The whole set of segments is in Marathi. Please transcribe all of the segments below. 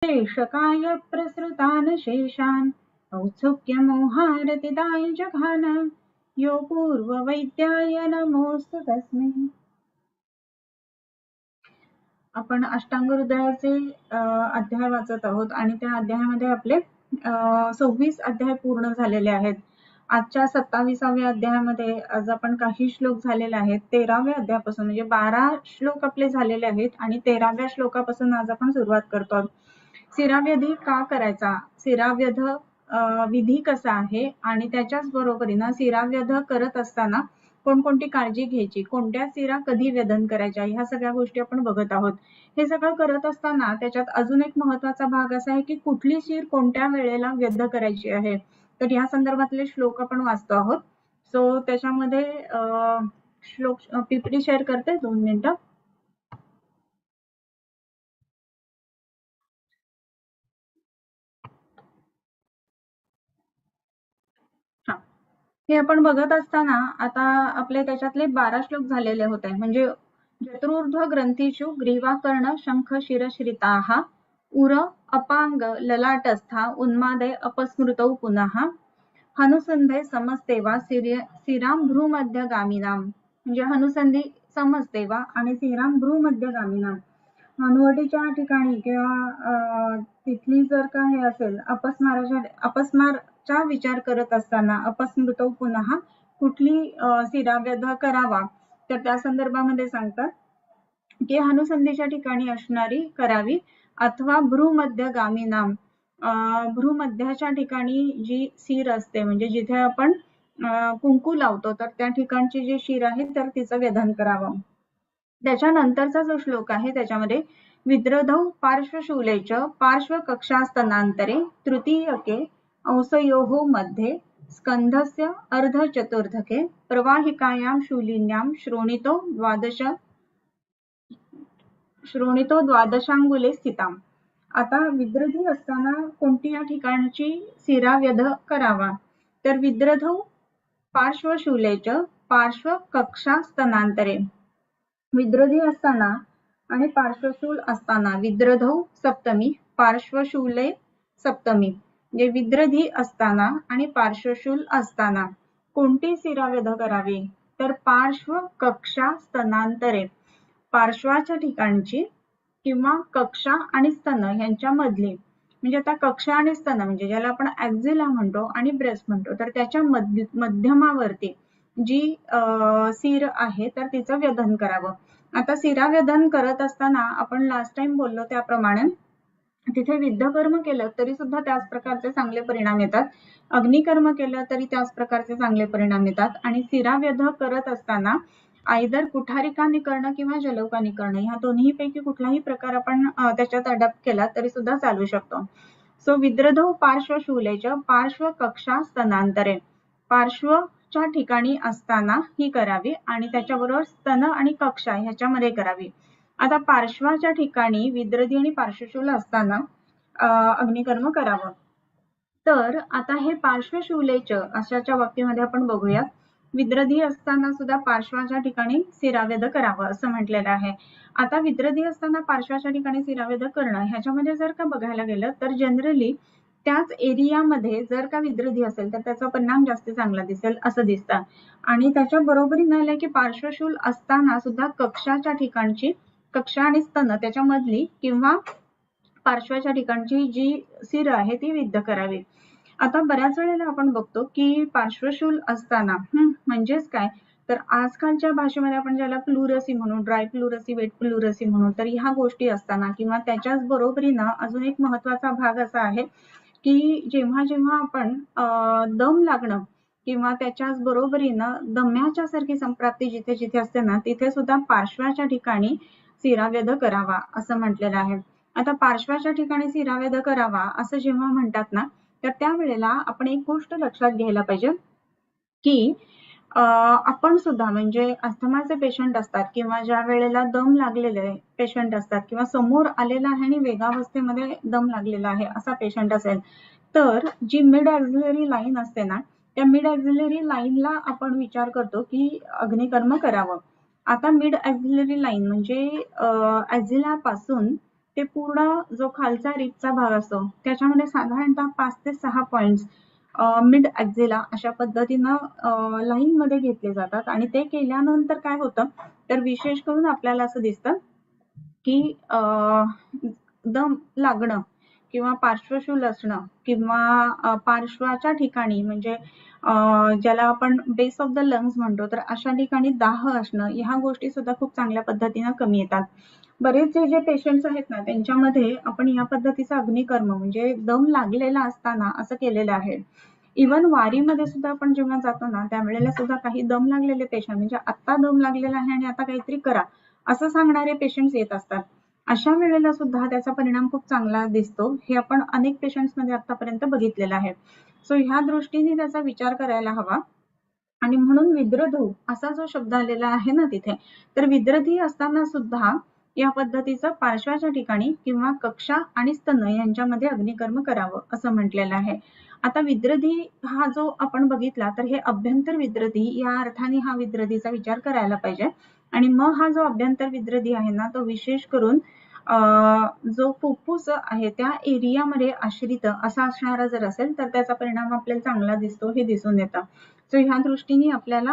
शेषकाय प्रसृतान शेषान औत्सुक्यमोहारतिदाय जघान यो पूर्ववैद्याय नमोस्तु तस्मै। आपण अष्टांग हृदयाचे अध्याय वाचत आहोत आणि त्या अध्यायामध्ये आपले 26 अध्याय पूर्ण झालेले आहेत। आजच्या 27व्या अध्यायामध्ये आज आपण काही श्लोक झालेले आहेत। 13व्या अध्यायापासून म्हणजे 12 श्लोक आपले झालेले आहेत आणि 13व्या श्लोकापासून आज आपण सुरुवात करतो आहोत। शिराव्यधी का करायचा, शिराव्यध विधी कसा आहे आणि त्याच्याच बरोबरीने शिराव्यध करत असताना कोणकोणती काळजी घ्यायची, कोणत्या शिरा कधी व्यधन करायच्या, ह्या सगळ्या गोष्टी आपण बघत आहोत। हे सगळं करत असताना त्याच्यात अजून एक महत्वाचा भाग असा आहे की कुठली शिर कोणत्या वेळेला व्यध करायची आहे, तर या संदर्भातले श्लोक आपण वाचतो आहोत। सो त्याच्यामध्ये श्लोक पीपीटी शेअर करते 2 मिनिटं। हे आपण बघत असताना आता आपले त्याच्यातले 12 श्लोक झालेले होते। म्हणजे चतुर्ध्व ग्रंथीषु ग्रीवाकर्ण शंख शिरश्रिताः उर अपांग ललाटस्था उन्मादे अपस्मृतौ पुनः हनुसंधे समस्तेवा शिराम भ्रूमध्यगामिनाम। म्हणजे हनुसंधी समस्तेवा आणि शिराम भ्रूमध्यगामिनाम हनुवटीच्या ठिकाणी किंवा तिथली जर का हे असेल अपस्मारचा विचार करत असताना अपस्मृतौ पुन्हा कुठली शिराव्यध करावा, तर त्या संदर्भामध्ये सांगतात की हनुसंधीच्या ठिकाणी असणारी करावी अथवा भ्रूमध्यगामिनाम भ्रूमध्याच्या ठिकाणी जी शिर असते म्हणजे जिथे आपण कुंकू लावतो तर त्या ठिकाणची जी शिर आहे तर तिचं व्यधन करावं। त्याच्यानंतरचा जो श्लोक आहे त्याच्यामध्ये विद्रधौ पार्श्वशूलेच पार्श्व कक्षास्तनांतरे तृतीयके अंशयोः मध्ये स्कंधस्य अर्धचतुर्थके प्रवाहिकायां शूलिन्यां श्रोणितो द्वादशांगुले स्थिताम। आता विद्रधी असताना कोणती या ठिकाणची शिराव्यध करावा, तर विद्रधौ पार्श्वशूलेच पार्श्व कक्षास्तनांतरे विद्रधी असताना आणि पार्श्वशूल असताना विद्रधौ सप्तमी पार्श्वशूले सप्तमी म्हणजे विद्रधी असताना आणि पार्श्वशूल असताना कोणती शिराव्यध करावी, तर पार्श्व कक्षा स्तनांतरे पार्श्वाच्या ठिकाणची किंवा कक्षा आणि स्तन यांच्या मधली। म्हणजे आता कक्षा आणि स्तन म्हणजे ज्याला आपण ॲक्झिला म्हणतो आणि ब्रेस्ट म्हणतो तर त्याच्या मध्यमावरती जी शिर आहे तर तिचं व्यधन करावं। आता शिराव्यधन करत असताना आपण लास्ट टाइम बोललो त्याप्रमाणे तिथे विद्धकर्म केलं तरी सुद्धा त्याच प्रकारचे चांगले परिणाम येतात, अग्निकर्म केलं तरी त्याच प्रकारचे चांगले परिणाम येतात आणि शिराव्यध करत असताना आयदर कुठारिकाने करणं किंवा जलौकाने करणं ह्या दोन्ही पैकी कुठलाही प्रकार आपण त्याच्यात अडॉप्ट केला तरी सुद्धा चालू शकतो। सो विद्रधौ पार्श्वशूलेच पार्श्व कक्षा स्तनांतरे पार्श्वच्या ठिकाणी असताना ही करावी आणि त्याच्याबरोबर स्तन आणि कक्षा ह्याच्यामध्ये करावी। आता पार्श्वाच्या ठिकाणी विद्रधी आणि पार्श्वशूल असताना अग्निकर्म करावं। तर आता हे पार्श्वशूलेच अशाच्या बाबतीमध्ये आपण बघूया। विद्रधी असताना सुद्धा पार्श्वाच्या ठिकाणी शिराव्यध करावं असं म्हटलेलं आहे। आता विद्रधी असताना पार्श्वाच्या ठिकाणी शिराव्यध करणं ह्याच्यामध्ये जर का बघायला गेलं तर जनरली त्याच एरियामध्ये जर का विद्रधी असेल तर त्याचा परिणाम जास्त चांगला दिसेल असं दिसतं आणि त्याच्या बरोबरीने की पार्श्वशूल असताना सुद्धा कक्षाच्या ठिकाणची कक्षा आणि स्तन त्याच्यामधली किंवा पार्श्वाच्या ठिकाणची जी शिर आहे ती विद्ध करावी। आता बऱ्याच वेळेला आपण बघतो की पार्श्वशूल असताना म्हणजेच काय, तर आजकालच्या भाषेमध्ये आपण ज्याला प्लुरसी म्हणू, ड्राय प्लुरसी, वेट प्लुरसी म्हणू, तर ह्या गोष्टी असताना किंवा त्याच्याच बरोबरीनं अजून एक महत्वाचा भाग असा आहे की जेव्हा जेव्हा आपण दम लागणं किंवा त्याच्याच बरोबरीनं दम्याच्या सारखी संप्राप्ती जिथे जिथे असते ना तिथे सुद्धा पार्श्वाच्या ठिकाणी शिराव्यध करावा असं म्हटलेलं आहे। आता पार्श्वाच्या ठिकाणी शिराव्यध करावा असं जेव्हा म्हणतात ना तर त्यावेळेला आपण एक गोष्ट लक्षात घ्यायला पाहिजे की आपण सुद्धा म्हणजे अस्थमाचे पेशंट असतात किंवा ज्या वेळेला दम लागलेले पेशंट असतात किंवा समोर आलेला आहे आणि वेगावस्थेमध्ये दम लागलेला आहे असा पेशंट असेल तर जी मिड ॲक्झिलरी लाईन असते ना त्या मिड ॲक्झिलरी लाईनला आपण विचार करतो की अग्निकर्म करावं। आता मिड ॲक्झिलरी लाईन म्हणजे ॲक्झिलापासून ते पूर्ण जो खालचा रिपचा भाग असतो त्याच्यामध्ये साधारणतः 5 ते 6 पॉइंट्स मिड ॲक्झिला अशा पद्धतीनं लाईन मध्ये घेतले जातात आणि ते केल्यानंतर काय होतं तर विशेष करून आपल्याला असं दिसतं की दम लागणं किंवा पार्श्वशूल असणं किंवा पार्श्वाच्या ठिकाणी म्हणजे ज्याला आपण बेस ऑफ द लंग्स म्हणतो तर अशा ठिकाणी दाह असणं ह्या गोष्टी सुद्धा खूप चांगल्या पद्धतीनं कमी येतात. बरेचसे जे पेशंट्स आहेत ना त्यांच्यामध्ये आपण या पद्धतीचा अग्निकर्म म्हणजे दम लागलेला असताना असं केलेलं आहे. इव्हन वारीमध्ये सुद्धा आपण जेव्हा जातो ना त्यावेळेला सुद्धा काही दम लागलेले पेशंट म्हणजे आता दम लागलेला आहे आणि आता काहीतरी करा असं सांगणारे पेशंट्स येत असतात. अशा वेळेला सुद्धा त्याचा परिणाम खूप चांगला दिसतो. हे आपण अनेक पेशंट्स मध्ये आतापर्यंत बघितलेलं आहे. सो ह्या दृष्टीने त्याचा विचार करायला हवा. आणि म्हणून विद्रधू असा जो शब्द आलेला आहे ना तिथे तर विद्रधी असताना सुद्धा या पद्धतीचं पार्श्वाच्या ठिकाणी किंवा कक्षा आणि स्तन यांच्यामध्ये अग्निकर्म करावं असं म्हटलेलं आहे. आता विद्रधी हा जो आपण बघितला तर हे अभ्यंतर विद्रधी या अर्थाने हा विद्रधीचा विचार करायला पाहिजे. आणि मग हा जो अभ्यंतर विद्रधी आहे ना तो विशेष करून जो फुफ्फुस आहे त्या एरियामध्ये आश्रित असा असणारा जर असेल तर त्याचा परिणाम आपल्याला चांगला दिसतो हे दिसून येतं. सो ह्या दृष्टीने आपल्याला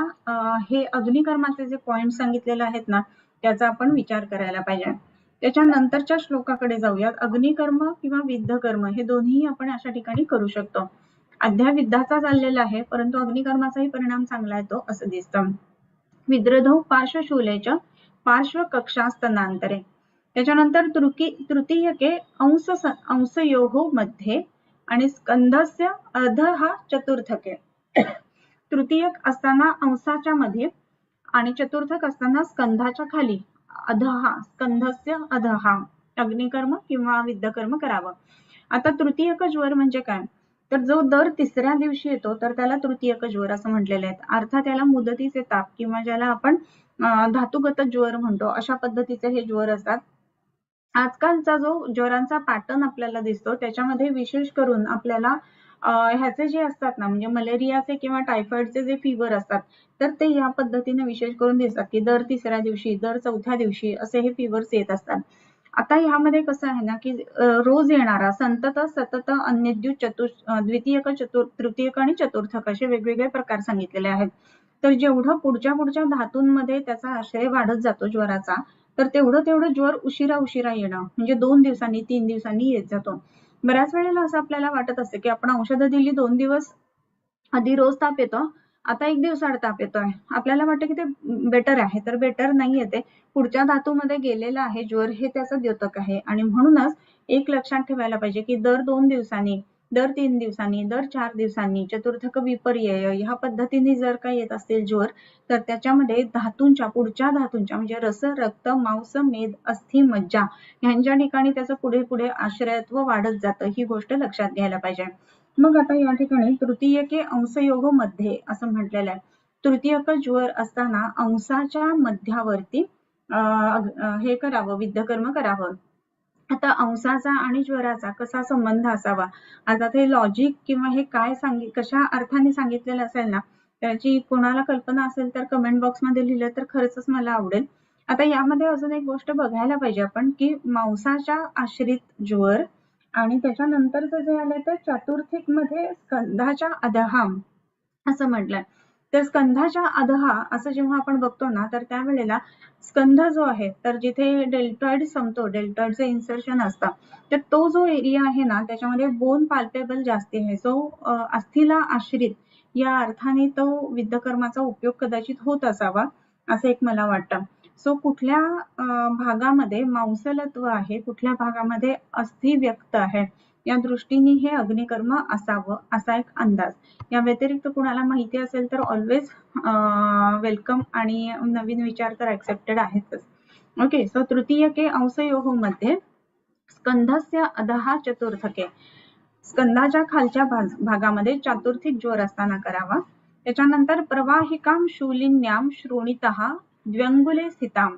हे अग्निकर्माचे जे पॉइंट सांगितलेले आहेत ना त्याचा आपण विचार करायला पाहिजे. त्याच्यानंतरच्या श्लोकाकडे जाऊयात. अग्निकर्म किंवा विद्धकर्म हे दोन्ही आपण अशा ठिकाणी करू शकतो. अध्याविद्धाचा चाललेला आहे परंतु अग्निकर्माचाही परिणाम चांगला येतो असं दिसतं. विद्रधौ पार्श्वशूलेच पार्श्व कक्षा स्तनांतरे. त्याच्यानंतर तृतीयके अंशयोः मध्ये आणि स्कंधस्य अधः चतुर्थके. तृतीयक असताना अंशाच्या मध्ये आणि चतुर्थक असताना स्कंधाच्या खाली अधः स्कंधस्य अधः अग्निकर्म किंवा विद्धकर्म करावं. आता तृतीयक ज्वर म्हणजे काय तर जो दर तिसऱ्या दिवशी येतो तर त्याला तृतीयक ज्वर असं म्हटलेलं आहे. अर्थात त्याला मुदतीचे ताप किंवा ज्याला आपण धातुगत ज्वर म्हणतो अशा पद्धतीचे हे ज्वर असतात. आजकालचा जो ज्वरांचा पॅटर्न आपल्याला दिसतो त्याच्यामध्ये विशेष करून आपल्याला ह्याचे जे असतात ना म्हणजे मलेरियाचे किंवा टायफॉइडचे जे फीवर असतात तर ते या पद्धतीने विशेष करून दिसतात की दर तिसऱ्या दिवशी दर चौथ्या दिवशी असे हे फीवर्स येत असतात. आता ह्यामध्ये कसं आहे ना की रोज येणारा संतत सतत अन्यद्युत द्वितीयक तृतीयक आणि चतुर्थक असे वेगवेगळे प्रकार सांगितलेले आहेत. तर जेवढं पुढच्या धातूंमध्ये त्याचा आश्रय वाढत जातो ज्वराचा तर तेवढं ज्वर उशिरा येणं म्हणजे 2 दिवसांनी 3 दिवसांनी येत जातो. बऱ्याच वेळेला असं आपल्याला वाटत असतं की आपण औषधं दिली 2 दिवस आधी रोज ताप येतो आता 1 दिवसाआड ताप येतोय आपल्याला वाटतं की ते बेटर आहे तर बेटर नाही येते. पुढच्या धातूमध्ये गेलेला आहे ज्वर हे त्याचं द्योतक आहे आणि म्हणूनच एक लक्षात ठेवायला पाहिजे की दर 2 दिवसांनी दर 3 दिवसांनी दर 4 दिवसांनी चतुर्थक विपर्यय ह्या पद्धतीने जर काही येत असतील ज्वर तर त्याच्यामध्ये धातूंच्या पुढच्या धातूंच्या म्हणजे रस रक्त मांस मेद अस्थि मज्जा ह्यांच्या ठिकाणी त्याचं पुढे आश्रयत्व वाढत जातं ही गोष्ट लक्षात घ्यायला पाहिजे. मग आता या ठिकाणी तृतीयके अंशयोग मध्ये असं म्हटलेलं आहे. तृतीयक ज्वर असताना अंशाच्या मध्यावरती हे करावं विद्धकर्म करावं. आता अंशाचा आणि ज्वराचा कसा संबंध असावा आता ते लॉजिक किंवा हे काय कशा अर्थाने सांगितलेलं असेल ना त्याची कोणाला कल्पना असेल तर कमेंट बॉक्स मध्ये लिहिलं तर खरंच मला आवडेल. आता यामध्ये अजून एक गोष्ट बघायला पाहिजे आपण की मांसाच्या आश्रित ज्वर आणि त्याच्यानंतरचं जे आलं तर चतुर्थिक मध्ये स्कंधाच्या अधः असं म्हटलंय. तर स्कंधाच्या अधः असं जेव्हा आपण बघतो ना तर त्यावेळेला स्कंध जो आहे तर जिथे डेल्टॉइड संपतो डेल्टॉइडचं इन्सर्शन असतं तर तो जो एरिया आहे ना त्याच्यामध्ये बोन पाल्पेबल जास्ती आहे. जो अस्थिला आश्रित या अर्थाने तो विद्धकर्माचा उपयोग कदाचित होत असावा असं एक मला वाटतं. सो कुठल्या भागामध्ये मांसलत्व आहे कुठल्या भागामध्ये अस्थि व्यक्त आहे या दृष्टीने हे अग्निकर्म असावं असा एक अंदाज. या व्यतिरिक्त कुणाला माहिती असेल तर ऑलवेज वेलकम आणि नवीन विचार तर ऍक्सेप्टेड आहेतच. ओके सो तृतीयके अंशयोः मध्ये स्कंधस्य अधः चतुर्थके स्कंधाच्या खालच्या भागामध्ये चतुर्थिक ज्वर असताना करावा. त्याच्यानंतर प्रवाहिकां शूलिन्यां श्रोणितः द्व्यंगुले स्थितां.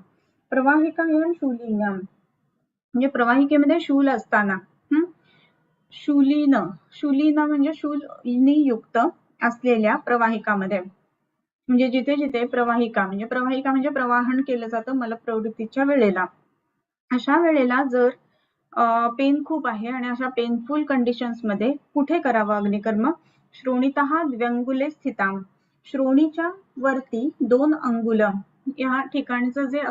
प्रवाहिकां शूलिन्यां म्हणजे प्रवाहिकेमध्ये शूल असताना शूलिन म्हणजे शूलनी युक्त असलेल्या प्रवाहिकामध्ये म्हणजे जिथे प्रवाहिका म्हणजे प्रवाहन केलं जातं मलप्रवृत्तीच्या वेळेला अशा वेळेला जर पेन खूप आहे आणि अशा पेनफुल कंडिशन्स मध्ये कुठे करावा अग्निकर्म? श्रोणीतः द्व्यंगुले स्थिताम, श्रोणीच्या वरती 2 अंगुल या ठिकाणचं जे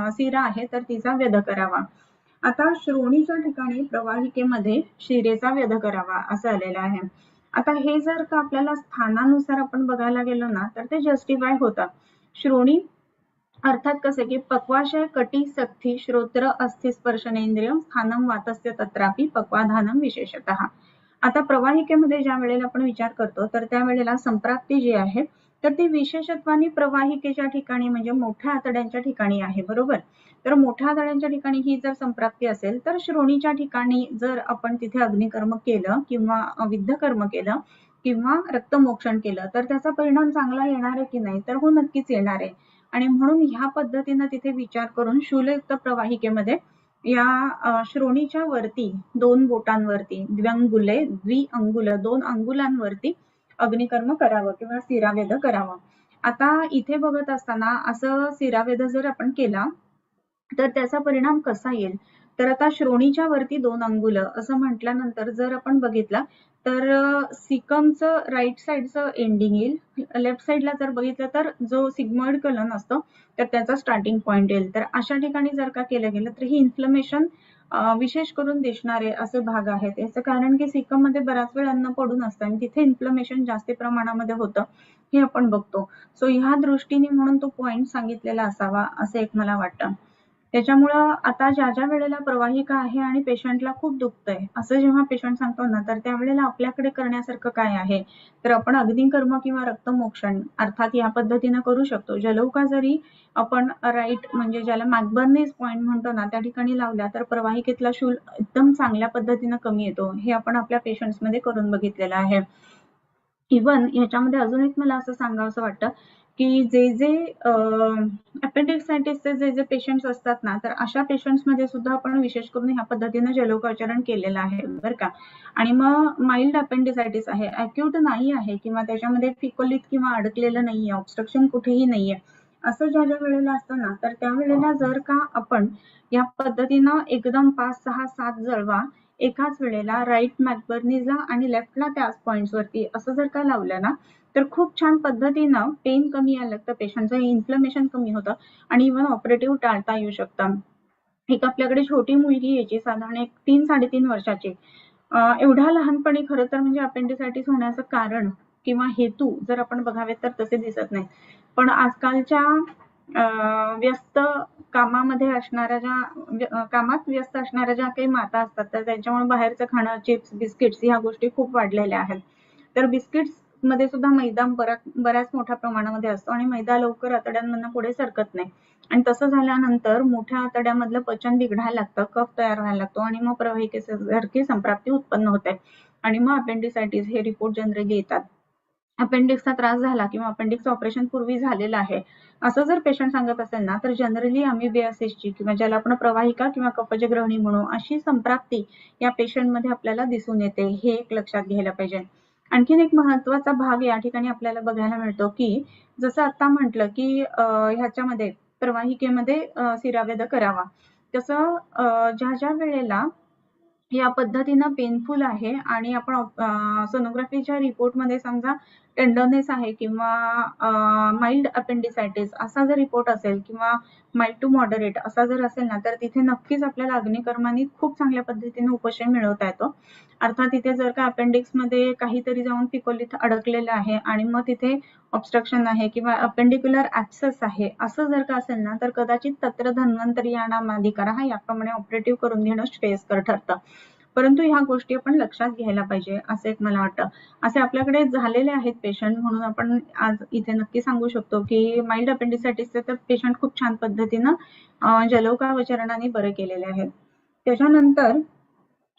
शिरा आहे तर तिचा व्यध करावा. आता श्रोणीच्या ठिकाणी प्रवाहिकेमध्ये शिरेचा व्यध करावा असं आलेलं आहे. आता हे जर का आपल्याला स्थानानुसार आपण बघायला गेलो ना तर ते जस्टिफाय होतं. श्रोणी अर्थात कसे की पक्वाशय कटी सक्ती श्रोत्र अस्थि स्पर्शनेंद्रिय स्थानम वातस्य तत्रापि पक्वाधानम विशेषतः. आता प्रवाहिकेमध्ये ज्या वेळेला आपण विचार करतो तर त्यावेळेला संप्राप्ती जी आहे तर ती विशेषत्वाने प्रवाहिकेच्या ठिकाणी म्हणजे मोठ्या आतड्यांच्या ठिकाणी आहे, बरोबर. तर मोठ्या आतड्यांच्या ठिकाणी ही जर संप्राप्ती असेल तर श्रोणीच्या ठिकाणी जर आपण तिथे अग्निकर्म केलं किंवा विद्धकर्म केलं किंवा रक्तमोक्षण केलं तर त्याचा परिणाम चांगला येणार आहे की नाही? तर हो, नक्कीच येणार आहे. आणि म्हणून ह्या पद्धतीनं तिथे विचार करून शूलयुक्त प्रवाहिकेमध्ये या श्रोणीच्या वरती 2 बोटांवरती द्व्यंगुले द्विअंगुल 2 अंगुलांवरती अग्निकर्म करावं किंवा शिरावेध करावं. आता इथे बघत असताना असं शिरावेध जर आपण केला तर त्याचा परिणाम कसा येईल? तर आता श्रोणीच्या वरती 2 अंगुल असं म्हटल्यानंतर जर आपण बघितलं तर सिकमचं राईट साईडचं एंडिंग येईल, लेफ्ट साईडला जर बघितलं तर जो सिग्मॉइड कलन असतो तर त्याचा स्टार्टिंग पॉइंट येईल. तर अशा ठिकाणी जर का केलं गेलं तर ही इन्फ्लमेशन विशेष करून दिसणारे असे भाग आहेत. याचं कारण की सिकम मध्ये बराच वेळ अन्न पडून असतं आणि तिथे इन्फ्लमेशन जास्त प्रमाणामध्ये होतं हे आपण बघतो. सो ह्या दृष्टीने म्हणून तो पॉइंट सांगितलेला असावा असं एक मला वाटतं. त्याच्यामुळं आता ज्या वेळेला प्रवाहिका आहे आणि पेशंटला खूप दुखतंय असं जेव्हा पेशंट सांगतो ना तर त्यावेळेला आपल्याकडे करण्यासारखं काय आहे? तर आपण अग्निकर्म किंवा रक्तमोक्षण अर्थात या पद्धतीनं करू शकतो. जलौका जरी आपण राईट म्हणजे ज्याला मॅकबर्नीज पॉइंट म्हणतो ना त्या ठिकाणी लावल्या तर प्रवाहिकेतला शूल एकदम चांगल्या पद्धतीनं कमी येतो. हे आपण आपल्या पेशंट्स मध्ये करून बघितलेलं आहे. इवन ह्याच्यामध्ये अजून एक मला असं सांगावंसं वाटतं की जे अपेंडिक्सायटिसचे जे पेशंट्स असतात ना तर अशा पेशंट्स मध्ये सुद्धा आपण विशेष करून ह्या पद्धतीने जलौकाचरण केलेलं आहे बरं का. आणि मग माइल्ड अपेंडिसायटिस आहे, अॅक्यूट नाही आहे किंवा त्याच्यामध्ये फिकोलित किंवा अडकलेलं नाहीये, ऑब्स्ट्रक्शन कुठेही नाहीये असं ज्या वेळेला असतं ना तर त्यावेळेला जर का आपण या पद्धतीनं एकदम 5, 6, 7 जळवा एकाच वेळेला राईट मॅकबर्नीजला आणि लेफ्टला त्याच पॉइंट्स वरती असं जर का लावलं ना तर खूप छान पद्धतीनं पेन कमी यायला लागतं, पेशंटचं इन्फ्लमेशन कमी होतं आणि इव्हन ऑपरेटिव्ह टाळता येऊ शकतं. एक आपल्याकडे छोटी मुलगी यायची साधारण एक 3-3.5 वर्षाची. एवढ्या लहानपणी खरं तर म्हणजे अपेंडिसायटिस होण्याचं कारण किंवा हेतू जर आपण बघावे तर तसे दिसत नाही. पण आजकालच्या व्यस्त कामामध्ये असणाऱ्या कामात व्यस्त असणाऱ्या ज्या काही माता असतात तर त्यांच्यामुळे बाहेरचं खाणं, चिप्स, बिस्किट्स ह्या गोष्टी खूप वाढलेल्या आहेत. तर बिस्किट्स मध्ये सुद्धा मैदा बऱ्याच मोठ्या प्रमाणामध्ये असतो आणि मैदा लवकर आतड्यांमधून पुढे सरकत नाही आणि तसं झाल्यानंतर मोठ्या आतड्यामधलं पचन बिघडायला लागतं, कफ तयार व्हायला लागतो आणि मग प्रवाहिकेसारखी संप्राप्ती उत्पन्न होते आणि मग अपेंडिसायटिस हे रिपोर्ट जनरली येतात. अपेंडिक्सचा त्रास झाला किंवा अपेंडिक्स ऑपरेशन पूर्वी झालेलं आहे असं जर पेशंट सांगत असेल ना तर जनरली अमिबियासिसची किंवा ज्याला आपण प्रवाहिका किंवा कफजग्रहणी म्हणू अशी संप्राप्ती या पेशंटमध्ये आपल्याला दिसून येते, हे एक लक्षात घ्यायला पाहिजे. आणखीन एक महत्वाचा भाग या ठिकाणी आपल्याला बघायला मिळतो की जसं आता म्हटलं की ह्याच्यामध्ये प्रवाहिकेमध्ये शिरावेध करावा तसं ज्या वेळेला या पद्धतीनं पेनफुल आहे आणि आपण सोनोग्राफीच्या रिपोर्टमध्ये समजा टेंडरनेस आहे किंवा माइल्ड अपेंडिसायटिस असा जर रिपोर्ट असेल किंवा माइल्ड टू मॉडरेट असा जर असेल ना तर तिथे नक्कीच आपल्याला अग्निकर्माने खूप चांगल्या पद्धतीने उपशम मिळवता येतो. अर्थात तिथे जर का अपेंडिक्स मध्ये काहीतरी जाऊन फिकोलित अडकलेलं आहे आणि मग तिथे ऑब्स्ट्रक्शन आहे किंवा अपेंडिक्युलर ऍब्सेस आहे असं जर का असेल ना तर कदाचित तत्र धन्वंतरी यानामाधिकार याप्रमाणे ऑपरेटिव्ह करून घेणं श्रेयस्कर ठरतं. परंतु ह्या गोष्टी आपण लक्षात घ्यायला पाहिजे असं एक मला वाटतं. असे आपल्याकडे झालेले आहेत पेशंट म्हणून आज इथे नक्की सांगू शकतो की माइल्ड अपेंडिसायटिसचे तर पेशंट खूप छान पद्धतीनं जलौकावचरणाने बरे केलेले आहेत. त्याच्यानंतर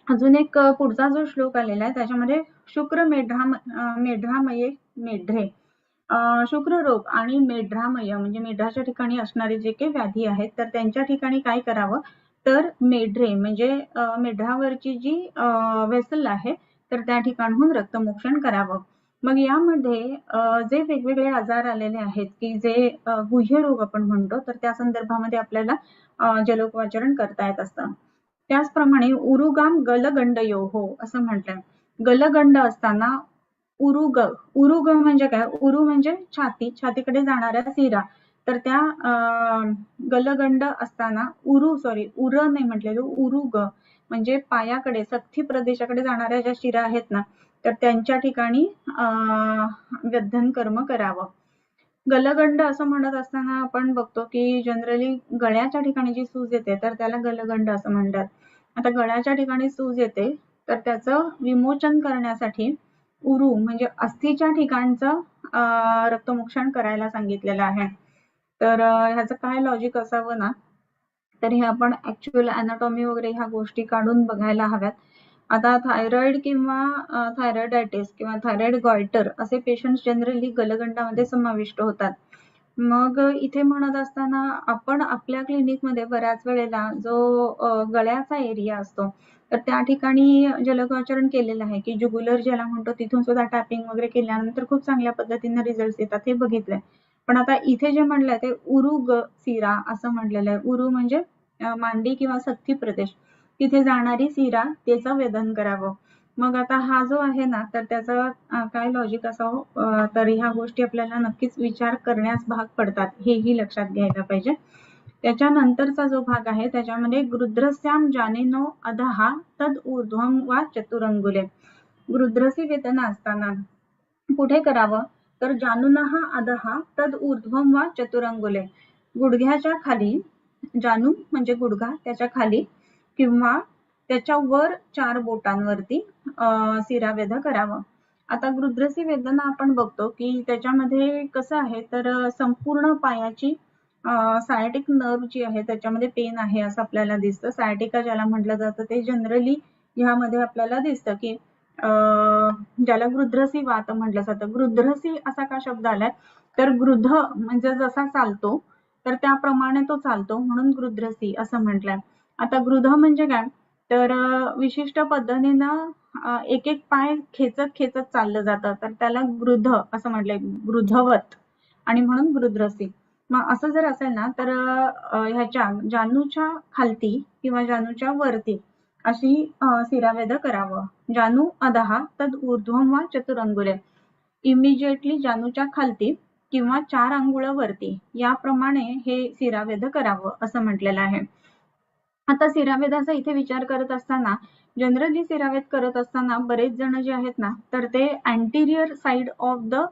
अजून एक पुढचा जो श्लोक आलेला आहे त्याच्यामध्ये शुक्र मेढ्रामये मेढ्रे शुक्र रोग आणि मेढ्रामय म्हणजे मेढ्राच्या ठिकाणी असणारे जे काही व्याधी आहेत तर त्यांच्या ठिकाणी काय करावं तर मेढ्रे म्हणजे मेढ्रावरची जी वेसल आहे तर त्या ठिकाणहून रक्तमोक्षण करावं. मग यामध्ये जे वेगवेगळे आजार आलेले आहेत की जे गुह्य रोग आपण म्हणतो तर त्या संदर्भामध्ये आपल्याला जलोपचारण करता येत असतं. त्याचप्रमाणे उरुगाम गलगंडयोः असं म्हटलंय. गलगंड असताना उरुग, उरुग म्हणजे काय? उरु म्हणजे छाती, छातीकडे जाणाऱ्या शिरा. तर त्या गलगंड असताना उर नाही म्हटलेलं, उरुग म्हणजे पायाकडे सख्थी प्रदेशाकडे जाणाऱ्या ज्या शिरा आहेत ना, तर त्यांच्या ठिकाणी व्यधन कर्म करावं. गलगंड असं म्हणत असताना आपण बघतो की जनरली गळ्याच्या ठिकाणी जी सूज येते तर त्याला गलगंड असं म्हणतात. आता गळ्याच्या ठिकाणी सूज येते तर त्याचं विमोचन करण्यासाठी उरू म्हणजे अस्थीच्या ठिकाणचं रक्तमोक्षण करायला सांगितलेलं आहे. तर ह्याचं काय लॉजिक असावं ना, तर हे आपण ऍक्च्युअल अनाटॉमी वगैरे ह्या गोष्टी काढून बघायला हव्यात. आता थायरॉइड किंवा थायरॉइडायटिस किंवा थायरॉइड गॉयटर असे पेशंट्स जनरली गलगंडामध्ये समाविष्ट होतात. मग इथे म्हणत असताना आपण आपल्या क्लिनिकमध्ये बऱ्याच वेळेला जो गळ्याचा एरिया असतो तर त्या ठिकाणी जलगोचरण केलेलं आहे की जुगुलर ज्याला म्हणतो तिथून सुद्धा टॅपिंग वगैरे केल्यानंतर खूप चांगल्या पद्धतीने रिझल्ट येतात हे बघितलंय. पण आता इथे जे म्हणलंय ते उरुग सिरा असं म्हटलेलं आहे. उरु म्हणजे मांडी किंवा सख्थी प्रदेश, तिथे जाणारी सिरा त्याचं वेधन करावं. मग आता हा जो आहे ना तर त्याचं काय लॉजिक असावं, तर ह्या गोष्टी आपल्याला नक्कीच विचार करण्यास भाग पडतात, हेही लक्षात घ्यायला पाहिजे. त्याच्यानंतरचा जो भाग आहे त्याच्यामध्ये गृध्रस्याम जानेनो अधहा तद ऊर्ध्वम वा चतुरंगुले. गृध्रसी वेदना असताना कुठे करावं, तर जानुनः अधहा तद ऊर्ध्वम वा चतुरंगुले, गुडघ्याच्या खाली, जानू म्हणजे गुडघा, त्याच्या खाली किंवा त्याच्या वर 4 बोटांवरती शिरावेध करावं. आता गृध्रसी वेदना आपण बघतो की त्याच्यामध्ये कसं आहे तर संपूर्ण पायाची सायटिक नर्व जी आहे त्याच्यामध्ये पेन आहे असं आपल्याला दिसतं. सायटिका ज्याला म्हटलं जातं ते जनरली ह्यामध्ये आपल्याला दिसतं की ज्याला गृध्रसी वात म्हटलं जातं. गृध्रसी असा का शब्द आलाय, तर गृध म्हणजे जसा चालतो तर त्याप्रमाणे तो चालतो म्हणून गृध्रसी असं म्हटलंय. आता गृध म्हणजे काय, तर विशिष्ट पद्धतीनं एक एक पाय खेचत खेचत चाललं जातं तर त्याला गृध असं म्हटलंय, गृधवत, आणि म्हणून गृध्रसी. मग असं जर असेल ना तर ह्याच्या जानूच्या खालती किंवा जानूच्या वरती अशी शिरावेध करावं. जानू अधहा तद ऊर्ध्वम वा चतुरंगुले, इमिजिएटली जानूच्या खालती किंवा 4 अंगुळ वरती याप्रमाणे हे शिरावेध करावं असं म्हटलेलं आहे. आता शिरावेधाचा इथे विचार करत असताना जनरली शिरावेध करत असताना बरेच जण जे आहेत ना तर ते anterior side of the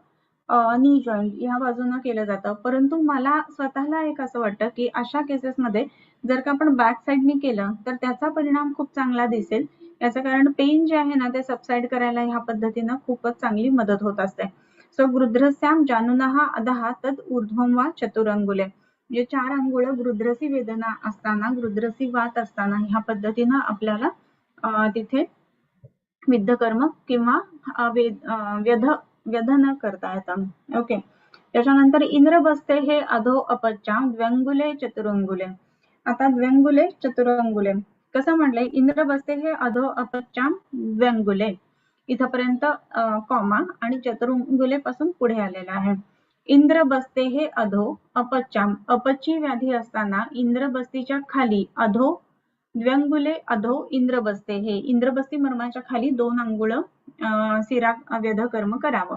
knee joint या बाजूनं केलं जातं. परंतु मला स्वतःला एक असं वाटतं की अशा केसेसमध्ये जर का आपण बॅक साइडनी केलं तर त्याचा परिणाम खूप चांगला दिसेल. याचं कारण पेन जे आहे ना ते सबसाइड करायला ह्या पद्धतीनं खूपच चांगली मदत होत असते. सो गृध्रस्याम जानुनः अधहा तद ऊर्ध्वम वा चतुरंगुले, म्हणजे 4 अंगुळ गृध्रसी वेदना असताना, गृध्रसी वात असताना ह्या पद्धतीनं आपल्याला तिथे विद्धकर्म किंवा व्यध न करता येतं. ओके. त्याच्यानंतर इंद्रबस्ते हे अधो अपच्चाम द्व्यंगुले चतुरंगुले. आता द्व्यंगुले चतुरंगुले कसं म्हटलंय, इंद्रबस्ते हे अधो अपच्चाम द्व्यंगुले, इथपर्यंत कॉमा आणि चतुरंगुले पासून पुढे आलेला आहे. इंद्रबस्ते हे अधो अपच्चाम, अपची व्याधी असताना इंद्रबस्तीच्या खाली अधो द्व्यंगुले अधो इंद्रबस्ते, हे इंद्रबस्ती मर्माच्या खाली 2 अंगुळ शिरा वेध कर्म करावं.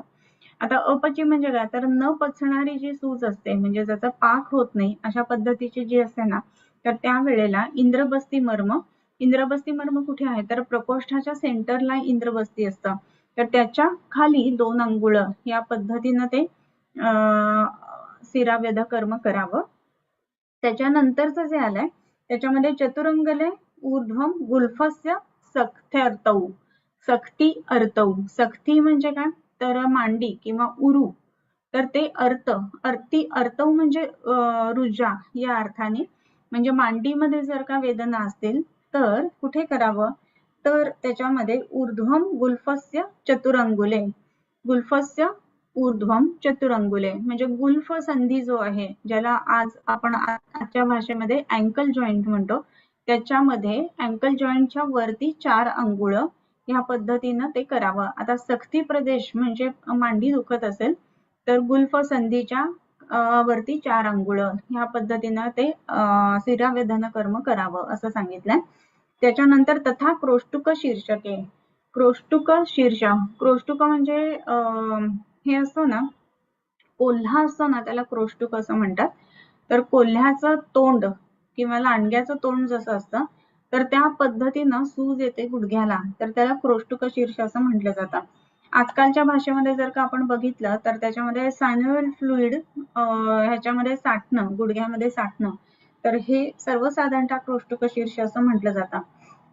आता अपची म्हणजे काय, तर न पचणारी जी सूज असते म्हणजे ज्याचा पाक होत नाही अशा पद्धतीची जी असते ना तर त्यावेळेला इंद्रबस्ती मर्म कुठे आहे, तर प्रकोष्ठाच्या सेंटरला इंद्रबस्ती असतं तर त्याच्या खाली 2 अंगुळ या पद्धतीनं ते शिरावेध कर्म करावं. त्याच्यानंतरचं जे आलंय त्याच्यामध्ये चतुरंगले ऊर्ध्वम गुल्फस्य सख्त्यर्थौ, सख्ती अर्थौ. सख्ती म्हणजे काय, तर मांडी किंवा उरू, तर ते अर्थौ म्हणजे रुजा या अर्थाने, म्हणजे मांडीमध्ये जर का वेदना असतील तर कुठे करावं, तर त्याच्यामध्ये ऊर्ध्वम गुल्फस्य चतुरंगुले, गुल्फस्य ऊर्ध्वम चतुरंगुले म्हणजे गुल्फ संधी जो आहे ज्याला आज आपण आजच्या भाषेमध्ये अँकल जॉईंट म्हणतो, त्याच्यामध्ये अँकल जॉईंटच्या वरती 4 अंगुळ ह्या पद्धतीनं ते करावं. आता सख्ती प्रदेश म्हणजे मांडी दुखत असेल तर गुल्फ संधीच्या वरती 4 अंगुळ ह्या पद्धतीनं ते शिरावेधन कर्म करावं असं सांगितलंय. त्याच्यानंतर तथा क्रोष्टुक शीर्षके, क्रोष्टुक शीर्ष, क्रोष्टुक म्हणजे हे असतो ना कोल्हा असतो ना त्याला क्रोष्टुक असं म्हणतात. तर कोल्ह्याचं तोंड किंवा लांडग्याचं तोंड जसं असतं तर त्या पद्धतीनं सूज येते गुडघ्याला तर त्याला क्रोष्टुक शीर्ष असं म्हटलं जातं. आजकालच्या भाषेमध्ये जर का आपण बघितलं तर त्याच्यामध्ये सॅन्युअल फ्लुइड ह्याच्यामध्ये साठणं, गुडघ्यामध्ये साठणं, तर हे सर्वसाधारणतः क्रोष्टुक शीर्ष असं म्हटलं जातं.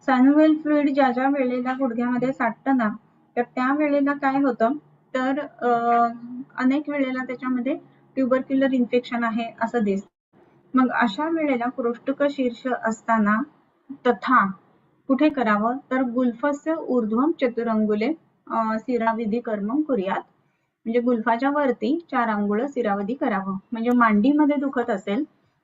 सॅन्युअल फ्लुइड ज्या ज्या वेळेला गुडघ्यामध्ये साठतं ना तर त्या वेळेला काय होतं तर अनेक वेळेला त्याच्यामध्ये ट्युबरक्युलर इन्फेक्शन आहे असं दिसतं. मग अशा वेळेला क्रोष्टुक शीर्ष असताना तथा कुठे करावं तर गुल्फस्य ऊर्ध्वम चतुरंगुले शिराविधी कर्म कुर्यात, म्हणजे गुल्फाच्या वरती 4 अंगुळ शिराविधी करावं. म्हणजे मांडीमध्ये दुखत असेल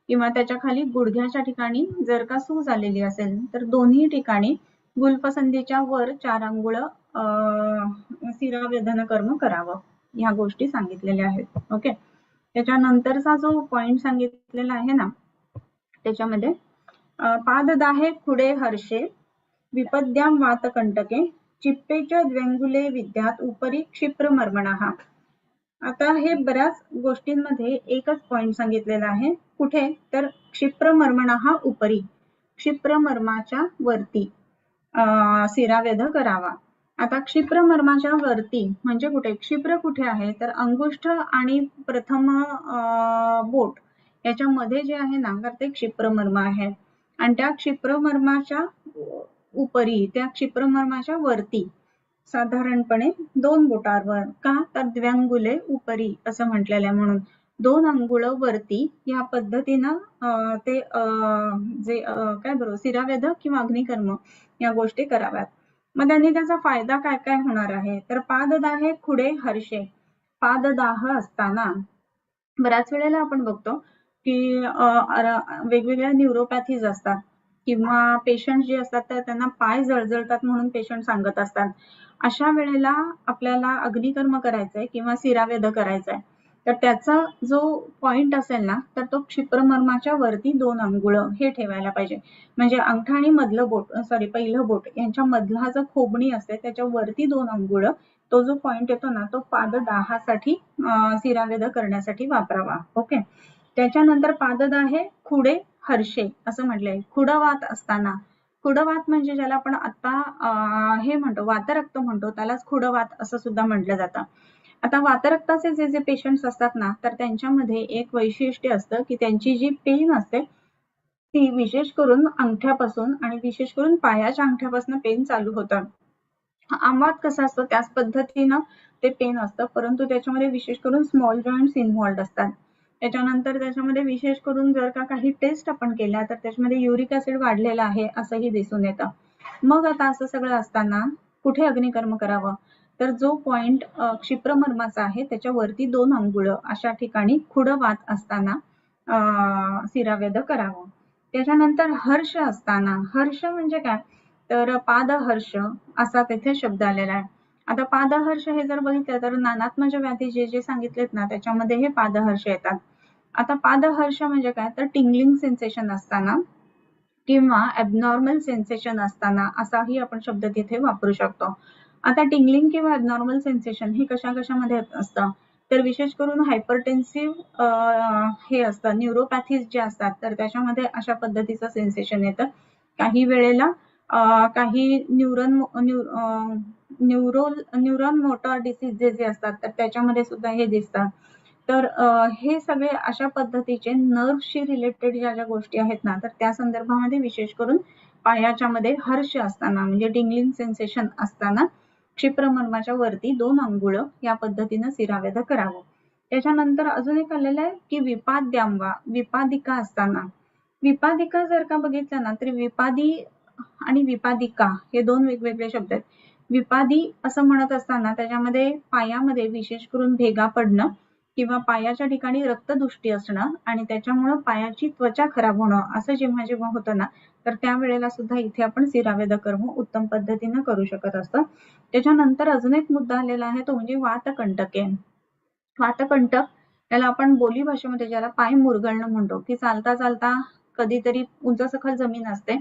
किंवा त्याच्या खाली गुडघ्याच्या ठिकाणी जर का सूज आलेली असेल तर दोन्ही ठिकाणी गुल्फसंधीच्या वर 4 अंगुळ शिरावेधन कर्म करावं. ह्या गोष्टी सांगितलेल्या आहेत. ओके. त्याच्यानंतरचा जो पॉइंट सांगितलेला आहे ना त्याच्यामध्ये पाददाहे खुडे हर्षे विपद्यां वातकंटके चिप्पेच द्व्यंगुले विद्यात उपरी क्षिप्रमर्मणः. आता हे बऱ्याच गोष्टींमध्ये एकच पॉइंट सांगितलेला आहे. कुठे तर क्षिप्रमर्मणः उपरी, क्षिप्रमर्माच्या वरती शिरावेध करावा. आता क्षिप्रमर्माच्या वरती म्हणजे कुठे, क्षिप्र कुठे आहे तर अंगुष्ठ आणि प्रथम बोट याच्यामध्ये जे आहे ना तर ते क्षिप्रमर्म आहे आणि त्या क्षिप्रमर्माच्या उपरी, त्या क्षिप्रमर्माच्या वरती साधारणपणे 2 बोटांवर, का तर द्व्यंगुले उपरी असं म्हटलेलं आहे म्हणून 2 अंगुळ वरती या पद्धतीनं ते जे काय बरोबर शिरावेध किंवा अग्निकर्म या गोष्टी कराव्यात. मग त्यांनी त्याचा फायदा काय काय होणार आहे तर पाददाहे खुडे हर्षे, पाददाह असताना बऱ्याच वेळेला आपण बघतो की वेगवेगळ्या न्यूरोपॅथीज असतात किंवा पेशंट जे असतात तर त्यांना पाय जळजळतात म्हणून पेशंट सांगत असतात. अशा वेळेला आपल्याला अग्निकर्म करायचंय किंवा शिरावेध करायचंय तर त्याचा जो पॉइंट असेल ना तर तो क्षिप्रमर्माच्या वरती 2 अंगुळ हे ठेवायला पाहिजे. म्हणजे अंगठा आणि मधलं बोट पहिलं बोट यांच्या मधला जो खोबणी असते त्याच्या वरती 2 अंगुळ तो जो पॉइंट येतो ना तो पाददाहासाठी शिरावेध करण्यासाठी वापरावा. ओके. त्याच्यानंतर पाददाहे खुडे हर्षे असं म्हटलंय. खुडवात असताना, खुडवात म्हणजे ज्याला आपण आता हे म्हणतो वातरक्त म्हणतो त्यालाच खुडवात असं सुद्धा म्हटलं जातं. आता वातरक्ताचे जे जे पेशंट्स असतात ना तर त्यांच्यामध्ये एक वैशिष्ट्य असतं की त्यांची जी पेन असते ती विशेष करून अंगठ्यापासून आणि विशेष करून पायाच्या अंगठ्यापासून पेन चालू होतं. आमात कसं असतं त्याच पद्धतीनं ते पेन असतं परंतु त्याच्यामध्ये विशेष करून स्मॉल जॉईंट्स इन्व्हॉल्ड असतात. त्याच्यानंतर त्याच्यामध्ये विशेष करून जर का काही टेस्ट आपण केल्या तर त्याच्यामध्ये युरिक ऍसिड वाढलेला आहे असंही दिसून येतं. मग आता असं सगळं असताना कुठे अग्निकर्म करावं तर जो पॉइंट क्षिप्रमर्माचा आहे त्याच्यावरती 2 अंगुळ अशा ठिकाणी खुडवात असताना शिरावेध करावं. त्याच्यानंतर हर्ष असताना, हर्ष म्हणजे काय तर पादहर्ष असा तिथे शब्द आलेला आहे. आता पादहर्ष हे जर बघितलं तर नानात्मज व्याधी जे जे सांगितलेत ना त्याच्यामध्ये हे पादहर्ष येतात. आता पादहर्ष म्हणजे काय तर टिंगलिंग सेन्सेशन असताना किंवा ॲबनॉर्मल सेन्सेशन असताना असाही आपण शब्द तिथे वापरू शकतो. आता टिंगलिंग किंवा ॲबनॉर्मल सेन्सेशन हे कशामध्ये असतं तर विशेष करून हायपरटेन्सिव्ह हे असतं न्यूरोपॅथीज जे असतात तर त्याच्यामध्ये अशा पद्धतीचं सेन्सेशन येतं. काही वेळेला काही न्यूरॉन मोटर डिसीज जे असतात तर त्याच्यामध्ये सुद्धा हे दिसतं. तर हे सगळे अशा पद्धतीचे नर्व्हशी रिलेटेड ज्या ज्या गोष्टी आहेत ना तर त्या संदर्भामध्ये विशेष करून पायाच्या मध्ये हर्ष असताना म्हणजे टिंगलिंग सेन्सेशन असताना क्षिप्रमर्माच्या वरती 2 अंगुळ या पद्धतीनं शिरावेध करावं. त्याच्यानंतर अजून एक आलेलं आहे की विपाद्यांवा, विपादिका असताना, विपादिका जर का बघितलं ना तर विपादी आणि विपादिका हे 2 वेगवेगळे शब्द आहेत. विपादी असं म्हणत असताना त्याच्यामध्ये पायामध्ये विशेष करून भेगा पडणं किंवा पायाच्या ठिकाणी रक्तदृष्टी असणं आणि त्याच्यामुळे पायाची त्वचा खराब होणं असं जेव्हा जेव्हा होतं ना तर त्यावेळेला सुद्धा इथे आपण शिरावेध कर्म उत्तम पद्धतीनं करू शकत असतो. त्याच्यानंतर अजून एक मुद्दा आलेला आहे तो म्हणजे वातकंटके. वातकंटक याला आपण बोली भाषेमध्ये ज्याला पाय मुरगळणं म्हणतो की चालता चालता कधीतरी उंचसखल जमीन असते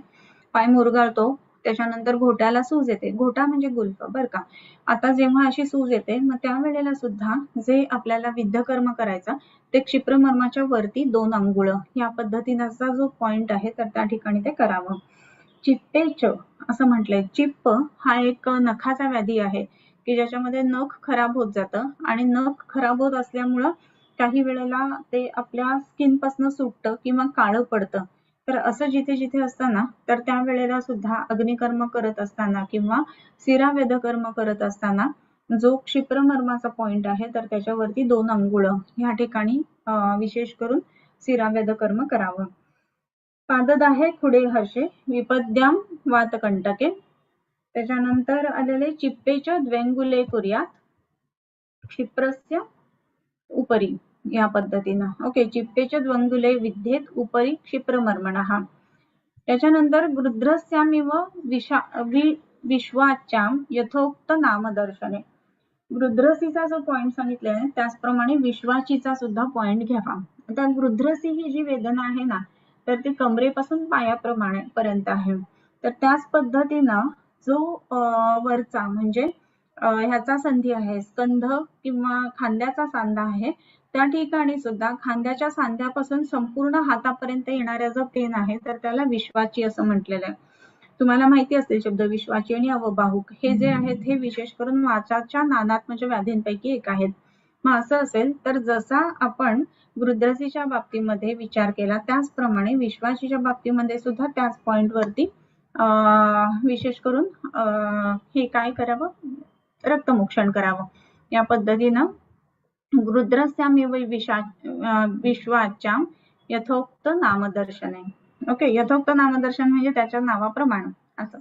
पाय मुरगाळतो, त्याच्यानंतर घोट्याला सूज येते. घोटा म्हणजे गुल्फ बरं का. आता जेव्हा अशी सूज येते मग त्यावेळेला सुद्धा जे आपल्याला विद्धकर्म करायचं ते क्षिप्रमर्माच्या वरती 2 अंगुळ या पद्धतीचा जो पॉइंट आहे तर त्या ठिकाणी ते करावं. चिप्पेच असं म्हटलंय. चिप्प हा एक नखाचा व्याधी आहे की ज्याच्यामध्ये नख खराब होत जातं आणि नख खराब होत असल्यामुळं काही वेळेला ते आपल्या स्किन पासून सुटतं किंवा काळं पडतं. तर असं जिथे जिथे असतं ना तर त्यावेळेला सुद्धा अग्निकर्म करत असताना किंवा शिरावेध कर्म करत असताना जो क्षिप्रमर्माचा पॉइंट आहे तर त्याच्यावरती 2 अंगुळ ह्या ठिकाणी विशेष करून शिरावेध कर्म करावं. पाददाहे खुडे हर्षे विपद्याम वातकंटके. त्याच्यानंतर आलेले चिप्पेच्या द्व्यंगुले कुर्यात क्षिप्रस्य उपरी या पद्धतीनं. ओके, चिप्पेच्या द्वंगुले विद्येत उपरी क्षिप्रमर्मणः. त्याच्यानंतर गृध्रस्यामिव विश्वाच्याम यथोक्त नामदर्शने. गृध्रसीचा जो पॉइंट सांगितलाय त्याचप्रमाणे विश्वाचीचा सुद्धा पॉइंट घ्यावा. आता गृध्रसी ही जी वेदना आहे ना तर ती कमरेपासून पायाप्रमाणे पर्यंत आहे. तर त्याच पद्धतीनं जो वरचा म्हणजे ह्याचा संधी आहे स्कंध किंवा खांद्याचा सांधा आहे त्या ठिकाणी सुद्धा खांद्याच्या सांध्यापासून संपूर्ण हातापर्यंत येणाऱ्या जो पेन आहे तर त्याला विश्वाची असं म्हटलेलं आहे. तुम्हाला माहिती असेल शब्द विश्वाची आणि अवबाहुक हे जे आहेत हे विशेष करून वाचाच्या नानात्मक व्याधींपैकी एक आहेत. मग असं असेल तर जसा आपण गृध्रसीच्या बाबतीमध्ये विचार केला त्याचप्रमाणे विश्वाचीच्या बाबतीमध्ये सुद्धा त्याच पॉइंट वरती विशेष करून हे काय करावं रक्तमोक्षण करावं. या पद्धतीनं गृध्रस्यामिव विश्वाच्या यथोक्त नामदर्शने. ओके, यथोक्त नामदर्शन म्हणजे त्याच्या नावाप्रमाणे असं.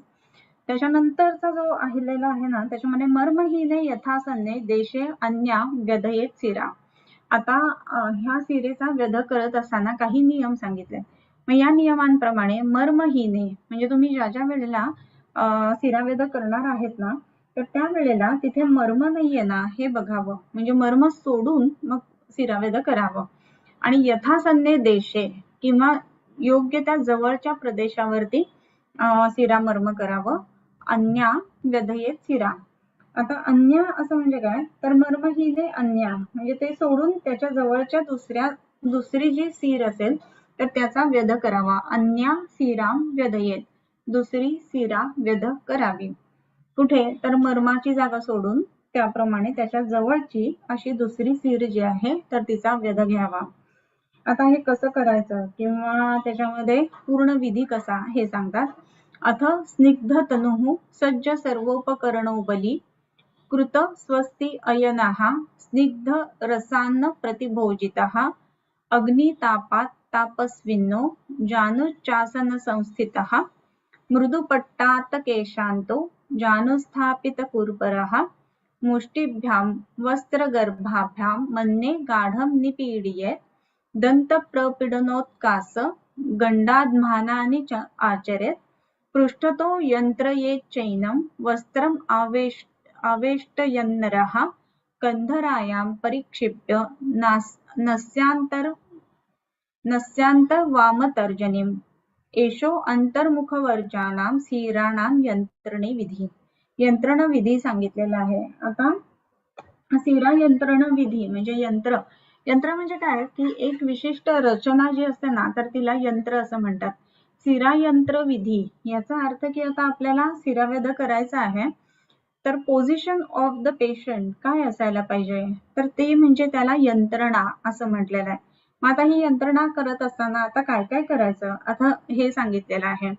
त्याच्यानंतरचा जो आहिलेला आहे ना त्याच्यामध्ये मर्महीने यथासन्ने देशे अन्या व्यधयेत शिरा. आता ह्या शिरेचा व्यध करत असताना काही नियम सांगितले. मग या नियमांप्रमाणे मर्महीने म्हणजे तुम्ही ज्या ज्या वेळेला शिरावेध करणार आहेत ना तर त्या वेळेला तिथे मर्म नाहीये ना हे बघावं. म्हणजे मर्म सोडून मग शिरावेध करावं. आणि यथासन्ने देशे किंवा योग्य त्या जवळच्या प्रदेशावरती शिरामर्म करावं. अन्या व्यधयेत शिरा. आता अन्य असं म्हणजे काय तर मर्महीने अन्या म्हणजे ते सोडून त्याच्या जवळच्या दुसरी जी शिर असेल तर त्याचा व्यध करावा. अन्या शिराम व्यधयेत. दुसरी शिरा व्यध करावी. कुठे तर मर्माची जागा सोडून त्याप्रमाणे त्याच्या जवळची अशी दुसरी शिर जी आहे तर तिचा व्यध घ्यावा. आता हे कसं करायचं किंवा त्याच्यामध्ये पूर्ण विधी कसा हे सांगतात. अथ स्निग्ध तनुः सज्ज सर्वोपकरणो बली कृत स्वस्ति अयनाः स्निग्ध रसान्न प्रतिभोजितः अग्नितापात तापस्विनो जानुच्चासन संस्थितः मृदुपट्टात केशांतो जानुस्थापितकुर्परः मुष्टिभ्यां वस्त्रगर्भाभ्यां मन्ये गाढं निपीडयेत् दन्तप्रपीडनोत्कास गण्डाध्मानानि च आचरेत् पृष्ठतो यन्त्रयेच्चैनं वस्त्रम् आवेष्टयन्नरः कंधरायां परिक्षिप्य नस्यांतर्वामतर्जनीम् एषो अंतर्मुखवर्जानां शिराणां यंत्रणे विधी. यंत्रण विधी सांगितलेला आहे. आता शिरा यंत्रण विधी म्हणजे यंत्र म्हणजे काय की एक विशिष्ट रचना जी असते ना तर तिला यंत्र असं म्हणतात. शिरा यंत्र विधी याचा अर्थ की आता आपल्याला शिरावेध करायचा आहे तर पोझिशन ऑफ द पेशंट काय असायला पाहिजे तर ते म्हणजे त्याला यंत्रणा असं म्हटलेलं आहे. मग आता ही यंत्रणा करत असताना आता काय काय करायचं आता हे सांगितलेलं आहे.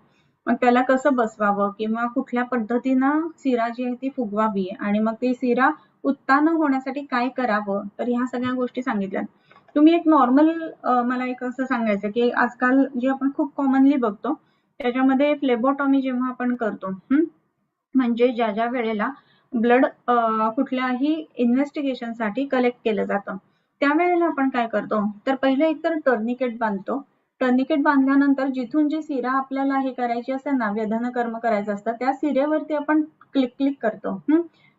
मग त्याला कसं बसवावं किंवा कुठल्या पद्धतीनं शिरा जी आहे ती फुगवावी आणि मग ती शिरा उत्तान होण्यासाठी काय करावं तर ह्या सगळ्या गोष्टी सांगितल्यात. तुम्ही एक नॉर्मल मला एक असं सांगायचं की आजकाल जे आपण खूप कॉमनली बघतो त्याच्यामध्ये फ्लेबोटॉमी जेव्हा आपण करतो म्हणजे ज्या ज्या वेळेला ब्लड कुठल्याही इन्व्हेस्टिगेशन साठी कलेक्ट केलं जातं त्यावेळेला आपण काय करतो तर पहिले एकतर टर्निकेट बांधतो. टर्निकेट बांधल्यानंतर जिथून जी शिरा आपल्याला हे करायची असते ना व्यधन कर्म करायचं असतं त्या शिरेवरती आपण क्लिक करतो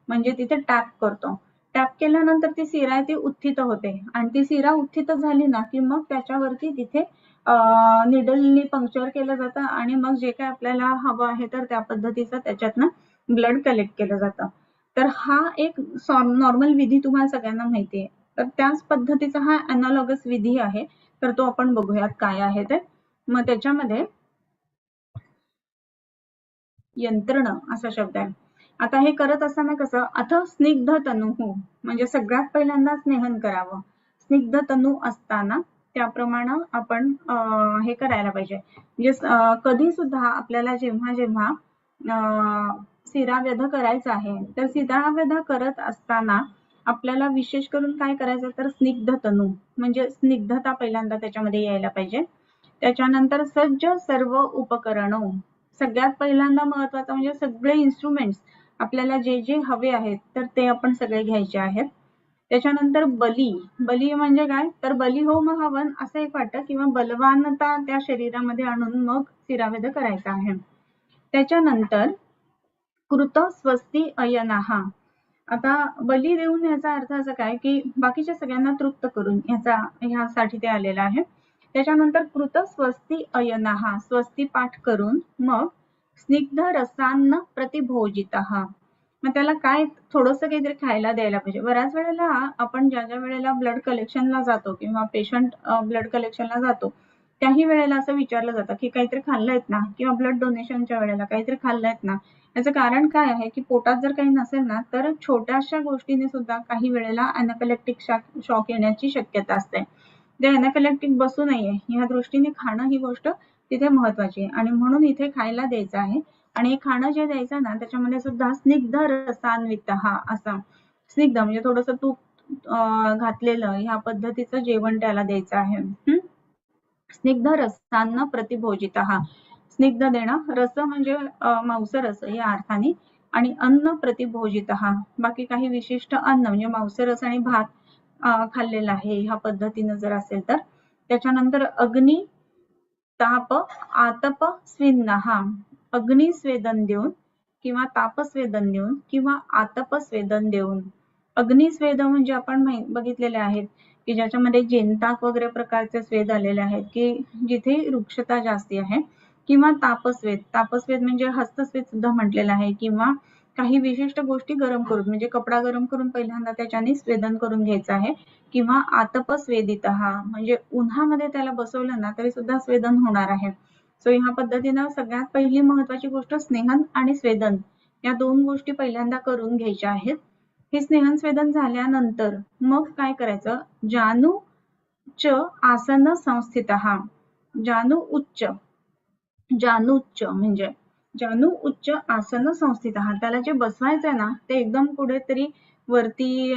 म्हणजे तिथे टॅप करतो. टॅप केल्यानंतर ती शिरा ती उत्थित होते आणि ती शिरा उत्थित झाली ना की मग त्याच्यावरती तिथे निडलनी पंक्चर केलं जातं आणि मग जे काय आपल्याला हवं आहे तर त्या पद्धतीचं त्याच्यातनं ब्लड कलेक्ट केलं जातं. तर हा एक नॉर्मल विधी तुम्हाला सगळ्यांना माहिती आहे. तर त्याच पद्धतीचा हा अॅनालॉगस विधी आहे. तर तो आपण बघूयात काय आहे ते. मग त्याच्यामध्ये यंत्रण असा शब्द आहे. आता हे करत असताना कसं, आता स्निग्ध तनुः म्हणजे सगळ्यात पहिल्यांदा स्नेहन करावं. स्निग्ध तनु असताना त्याप्रमाणे आपण हे करायला पाहिजे. म्हणजे कधी सुद्धा आपल्याला जेव्हा जेव्हा शिराव्यध करायचा आहे तर शिराव्यध करत असताना आपल्याला विशेष करून काय करायचं तर स्निग्ध तनु म्हणजे स्निग्धता पहिल्यांदा त्याच्यामध्ये यायला पाहिजे. त्याच्यानंतर सज्ज सर्व उपकरण, सगळ्यात पहिल्यांदा महत्वाचं म्हणजे सगळे इन्स्ट्रुमेंट्स आपल्याला जे जे हवे आहेत तर ते आपण सगळे घ्यायचे आहेत. त्याच्यानंतर बली म्हणजे काय तर बली होम हवन असं एक वाटतं किंवा बलवानता त्या शरीरामध्ये आणून मग शिरावेध करायचा आहे. त्याच्यानंतर कृत स्वस्ती अयनाहा, आता बली देऊन याचा अर्थ असा काय की बाकीच्या सगळ्यांना तृप्त करून ह्यासाठी ते आलेलं आहे. त्याच्यानंतर कृत स्वस्ती अयनाहा, स्वस्ती पाठ करून मग स्निग्ध रसान्न प्रतिभोजितः, मग त्याला काय थोडंसं काहीतरी खायला द्यायला पाहिजे. बऱ्याच वेळेला आपण ज्या ज्या वेळेला ब्लड कलेक्शनला जातो किंवा पेशंट ब्लड कलेक्शनला जातो त्याही वेळेला असं विचारलं जातं की काहीतरी खाल्लंयत ना, किंवा ब्लड डोनेशनच्या वेळेला काहीतरी खाल्लंयत ना. याचं कारण काय आहे की पोटात जर काही नसेल ना तर छोट्याशा गोष्टीने सुद्धा काही वेळेला अॅनाफिलॅक्टिक शॉक येण्याची शक्यता असते. ते अॅनाफिलॅक्टिक बसू नये ह्या दृष्टीने खाणं ही गोष्ट तिथे महत्वाची आहे आणि म्हणून इथे खायला द्यायचं आहे. आणि खाणं जे द्यायचं ना त्याच्यामध्ये सुद्धा स्निग्ध रसान्वितः असं, स्निग्ध म्हणजे थोडस तूप घातलेलं ह्या पद्धतीचं जेवण त्याला द्यायचं आहे. स्निग्ध रसान्न प्रतिभोजितः, स्निग्ध देणं, रस म्हणजे मांसरस या अर्थाने, आणि अन्न प्रतिभोजितः बाकी काही विशिष्ट अन्न म्हणजे मांसरस आणि भात खाल्लेला आहे ह्या पद्धतीनं जर असेल तर. त्याच्यानंतर अग्नी ताप आतप स्विन्नः, अग्निस्वेदन देऊन किंवा तापस्वेदन देऊन किंवा आतपस्वेदन देऊन. अग्निस्वेद म्हणजे आपण बघितलेले आहेत की ज्याच्यामध्ये जेनताक वगैरे प्रकारचे स्वेद आलेले आहेत की जिथे वृक्षता जास्ती आहे, किंवा तापस्वेद, तापस्वेद म्हणजे हस्तस्वेद सुद्धा म्हटलेलं आहे, किंवा काही विशिष्ट गोष्टी गरम करून म्हणजे कपडा गरम करून पहिल्यांदा त्याच्याने स्वेदन करून घ्यायचं आहे, किंवा आतपस्वेदितः म्हणजे उन्हामध्ये त्याला बसवलं ना तरी सुद्धा स्वेदन होणार आहे. सो ह्या पद्धतीनं सगळ्यात पहिली महत्वाची गोष्ट स्नेहन आणि स्वेदन या दोन गोष्टी पहिल्यांदा करून घ्यायच्या आहेत. हे स्नेहन स्वेदन झाल्यानंतर मग काय करायचं, जानू च आसन संस्थितः, जानू उच्च, जानू उच्च म्हणजे जानू उच्च आसन संस्थितः, त्याला जे बसवायचंय ना ते एकदम कुठेतरी वरती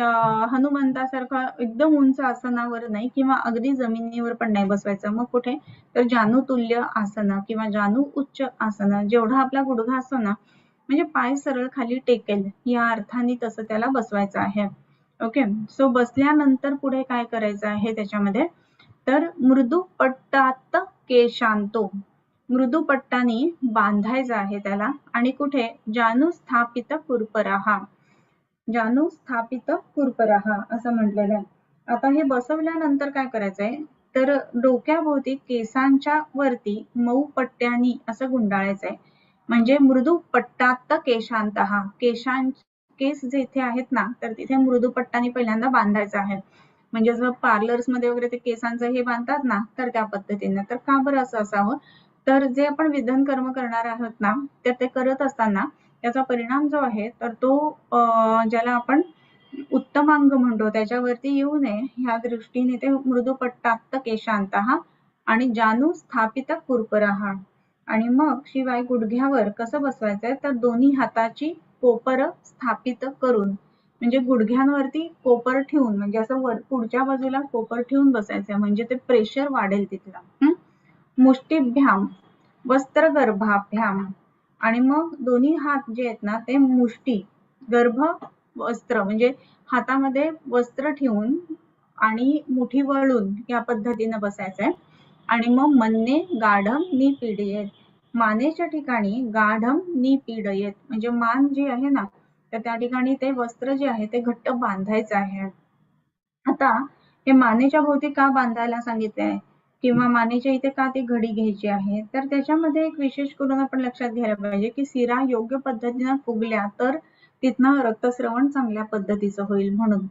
हनुमंतासारखं एकदम उंच आसनावर नाही किंवा अगदी जमिनीवर पण नाही बसवायचं. मग कुठे तर जानू तुल्य आसन किंवा जानू उच्च आसन, जेवढा आपला गुडघा असतो ना म्हणजे पाय सरळ खाली टेकेल या अर्थाने तसं त्याला बसवायचं आहे. ओके, सो बसल्यानंतर पुढे काय करायचं आहे त्याच्यामध्ये तर मृदू पट्टात केशांतो, मृदू पट्टाने बांधायचं आहे त्याला, आणि कुठे जानू स्थापित कुरपराहा, जानू स्थापित कुरपराहा असं म्हटलेलं आहे. आता हे बसवल्यानंतर काय करायचंय तर डोक्याभोवती केसांच्या वरती मऊ पट्ट्यानी असं गुंडाळायचंय. म्हणजे मृदू पट्टात केशांतः, केस जिथे आहेत ना तर तिथे मृदू पट्टाने पहिल्यांदा बांधायचं आहे. म्हणजे जर पार्लर्स मध्ये वगैरे ते केसांचं हे बांधतात ना तर त्या पद्धतीने. तर का बरं असं असावं तर जे आपण विधन कर्म करणार आहोत ना तर ते करत असताना त्याचा परिणाम जो आहे तर तो ज्याला आपण उत्तमांग म्हणतो त्याच्यावरती येऊ नये ह्या दृष्टीने ते मृदू पट्टात केशांतः आणि जानू स्थापित कुरपराहा. आणि मग शिवाय गुडघ्यावर कसं बसवायचंय तर दोन्ही हाताची कोपर स्थापित करून, म्हणजे गुडघ्यांवरती कोपर ठेवून म्हणजे असं पुढच्या बाजूला कोपर ठेवून बसायचं म्हणजे ते प्रेशर वाढेल तिथलं. मुष्टिभ्याम वस्त्रगर्भाभ्याम, आणि मग दोन्ही हात जे आहेत ना ते मुष्टी गर्भ वस्त्र म्हणजे हातामध्ये वस्त्र ठेवून आणि मुठी वळून या पद्धतीनं बसायचंय. आणि मग मन्ने गाढम निपीडयेत, मानेच्या ठिकाणी गाढम निपीडयेत म्हणजे मान जी आहे ना तर त्या ठिकाणी ते वस्त्र जे आहे ते घट्ट बांधायचं आहे. आता हे मानेच्या भोवती का बांधायला सांगितलंय किंवा मानेच्या इथे का ती घडी घ्यायची आहे, तर त्याच्यामध्ये एक विशेष करून आपण लक्षात घ्यायला पाहिजे की शिरा योग्य पद्धतीने फुगल्या तर तिथनं रक्तस्रवण चांगल्या पद्धतीचं होईल म्हणून.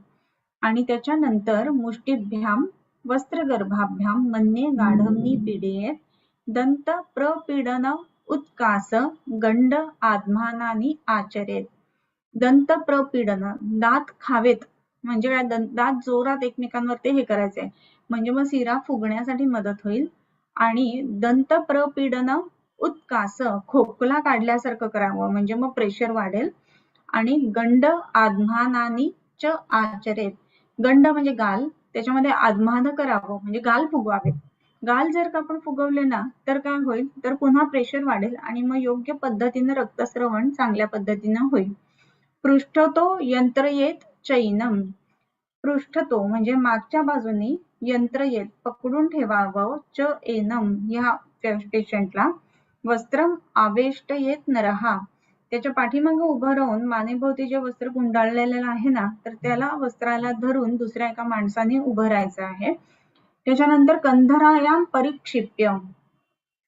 आणि त्याच्यानंतर मुष्टिभ्याम वस्त्रगर्भाभ्याम मन्ये गाढवनी पीडेत दंत प्रपीडन उत्कास गंड आत्मानानी आचरेत. दंत प्रपीडन, दात खावेत म्हणजे काय, दात जोरात एकमेकांवरती हे करायचंय म्हणजे मग शिरा फुगण्यासाठी मदत होईल. आणि दंत प्रपीडन उत्कास, खोकला काढल्यासारखं करावं म्हणजे मग प्रेशर वाढेल. आणि गंड आत्मानानी च आचरेत, गंड म्हणजे गाल, त्याच्यामध्ये आत्मान करावं म्हणजे गाल फुगवावेत. गाल जर का आपण फुगवले ना तर काय होईल, तर पुन्हा प्रेशर वाढेल आणि मग योग्य पद्धतीने रक्तस्रवण चांगल्या पद्धतीने होईल. पृष्ठतो यंत्रयेत चैनम, पृष्ठतो म्हणजे मागच्या बाजूने यंत्रयेत पकडून ठेवावं च एनम या पेशंटला. वस्त्रम आवेष्टयेत नरहा, त्याच्या पाठीमागे उभं राहून मानेभोवती जे वस्त्र गुंडाळलेलं आहे ना तर त्याला वस्त्राला धरून दुसऱ्या एका माणसाने उभं राहायचं आहे. त्याच्यानंतर कंधरायाम परिक्षिप्य,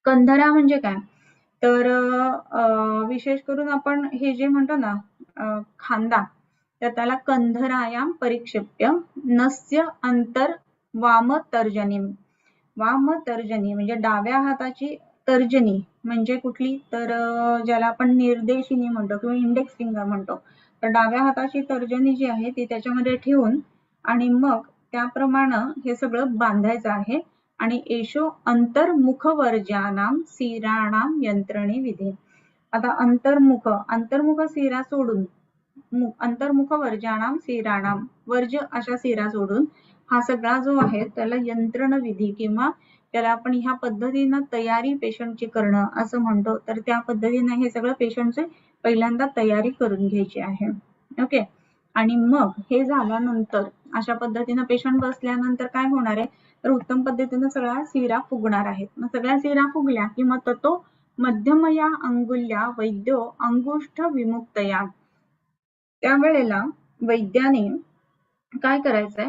कंधरा म्हणजे काय, तर विशेष करून आपण हे जे म्हणतो ना खांदा, तर त्याला कंधरायाम परिक्षिप्य नस्य अंतर वाम तर्जनी, वाम तर्जनी म्हणजे डाव्या हाताची तर्जनी म्हणजे कुठली, तर ज्याला आपण निर्देशिनी म्हणतो किंवा इंडेक्स फिंगर म्हणतो, तर डाव्या हाताची तर्जनी जी आहे ती त्याच्यामध्ये ठेवून आणि मग त्याप्रमाणे हे सगळं बांधायचं आहे. आणि एशो अंतर्मुखवर्जानाम शिराणाम यंत्रणे विधे. आता अंतर्मुख, अंतर्मुख शिरा सोडून, अंतर्मुख वर्जानाम शिराणाम, वर्ज अशा शिरा सोडून हा सगळा जो आहे त्याला यंत्रण विधी किंवा त्याला आपण ह्या पद्धतीनं तयारी पेशंटची करणं असं म्हणतो. तर त्या पद्धतीने हे सगळं पेशंटचे पहिल्यांदा तयारी करून घ्यायची आहे. ओके. आणि मग हे झाल्यानंतर अशा पद्धतीनं पेशंट बसल्यानंतर काय होणार आहे, तर उत्तम पद्धतीनं सगळ्या शिरा फुगणार आहेत. मग सगळ्या शिरा फुगल्या की मग ततो मध्यमया अंगुल्या वैद्यो अंगुष्ठ विमुक्तया, त्यावेळेला वैद्याने काय करायचंय,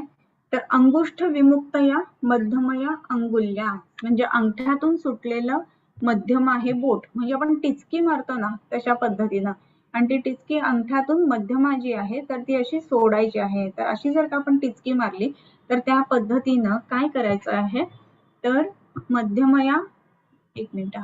तर अंगुष्ठ विमुक्तया मध्यमया अंगुल्या म्हणजे अंगठ्यातून सुटलेलं मध्यम आहे बोट, म्हणजे आपण टिचकी मारतो ना तशा पद्धतीनं, आणि ती टिचकी अंगठ्यातून मध्यमा जी आहे तर ती अशी सोडायची आहे. तर अशी जर का आपण टिचकी मारली तर त्या पद्धतीनं काय करायचं आहे, तर मध्यमया, एक मिनिट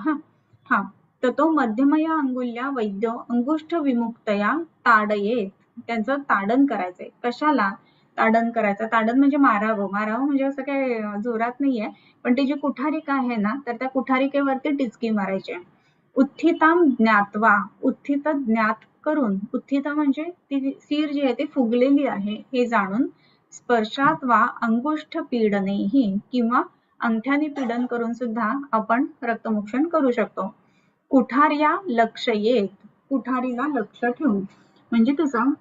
हा, तर तो मध्यमया अंगुल्या वैद्य अंगुष्ठ विमुक्तया ताडयेत, त्यांचं ताडन करायचंय. कशाला ताडन करायचं, ताडन म्हणजे मारावं, मारावं म्हणजे असं काय जोरात नाहीये, पण ती जी कुठारिका आहे ना तर त्या कुठारिकेवरती टिचकी मारायची. उत्थिताम ज्ञात्वा, उत्थित ज्ञात करून, उत्थित म्हणजे ती शिर जी आहे ती फुगलेली आहे हे जाणून, स्पर्शात वा अंगुष्ठ पीडनेही किंवा अंगठ्याने पीडन करून सुद्धा आपण रक्तमोक्षण करू शकतो. कुठार्या लक्षयेत, कुठारीला लक्ष ठेवून म्हणजे कसं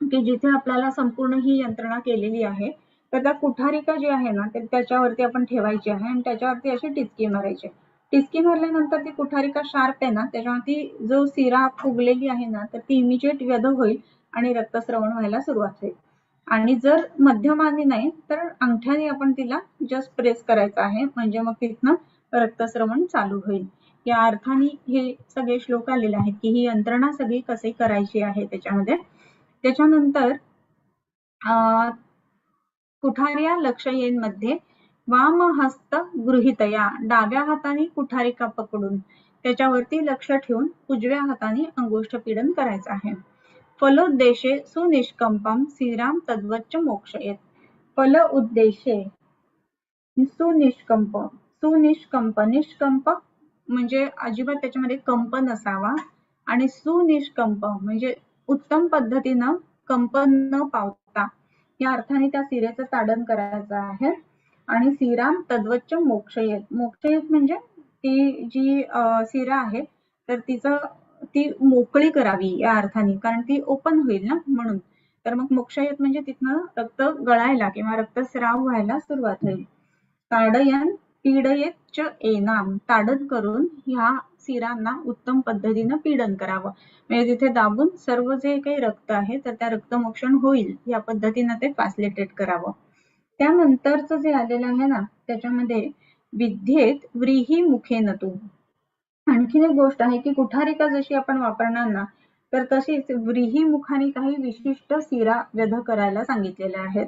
की जिथे आपल्याला संपूर्ण ही यंत्रणा केलेली आहे तर त्या कुठारिका जी आहे ना तर त्याच्यावरती आपण ठेवायची आहे आणि त्याच्यावरती अशी टिचकी मारायची. टिचकी मारल्यानंतर ती कुठारिका शार्प आहे ना त्याच्यावरती जो शिरा फुगलेली आहे ना तर ती इमिजिएट व्यध होईल आणि रक्तस्रवण व्हायला सुरुवात होईल. आणि जर मध्यमाने नाही तर अंगठ्याने आपण तिला जस्ट प्रेस करायचं आहे म्हणजे मग तिथनं रक्तस्रवण चालू होईल. या अर्थाने हे सगळे श्लोक आलेले आहेत की ही यंत्रणा सगळी कशी करायची आहे त्याच्यामध्ये. त्याच्यानंतर कुठार्या लक्षयेमध्ये वामहस्त गृहीतया, डाव्या हाताने कुठारिका पकडून त्याच्यावरती लक्ष ठेवून उजव्या हाताने अंगुष्ठ पीडन करायचं आहे. फलोद्देशे सुनिष्कंपम शिराम तद्वच्च मोक्षयेत. फल उद्देशे सुनिष्कंप, सुनिष्कंप, निष्कंप म्हणजे अजिबात त्याच्यामध्ये कंप नसावा आणि सुनिष्कंप म्हणजे उत्तम पद्धतीनं कंपन न पावता या अर्थाने त्या शिरेचं ताडन करायचं आहे. आणि शिराम तद्वच्च मोक्षयेत, मोक्षयेत म्हणजे ती जी शिरा आहे तर ती मोकळी करावी या अर्थाने, कारण ती ओपन होईल ना म्हणून. तर मग मोक्षयेत म्हणजे तिथनं रक्त गळायला किंवा रक्तस्राव व्हायला सुरुवात होईल. ताडयन पीडयेत च एनाम, ताडन करून ह्या शिरांना उत्तम पद्धतीनं पीडन करावं म्हणजे तिथे दाबून सर्व जे काही रक्त आहे तर त्या रक्तमोक्षण होईल या पद्धतीनं ते फॅसिलिटेट करावं. त्यानंतरचं जे आलेलं आहे ना त्याच्यामध्ये विद्येत व्रीही मुखेन तू. आणखीन एक गोष्ट आहे की कुठारिका जशी आपण वापरणार ना, तर तशीच व्रीही मुखाने काही विशिष्ट सिरा व्यध करायला सांगितलेल्या आहेत.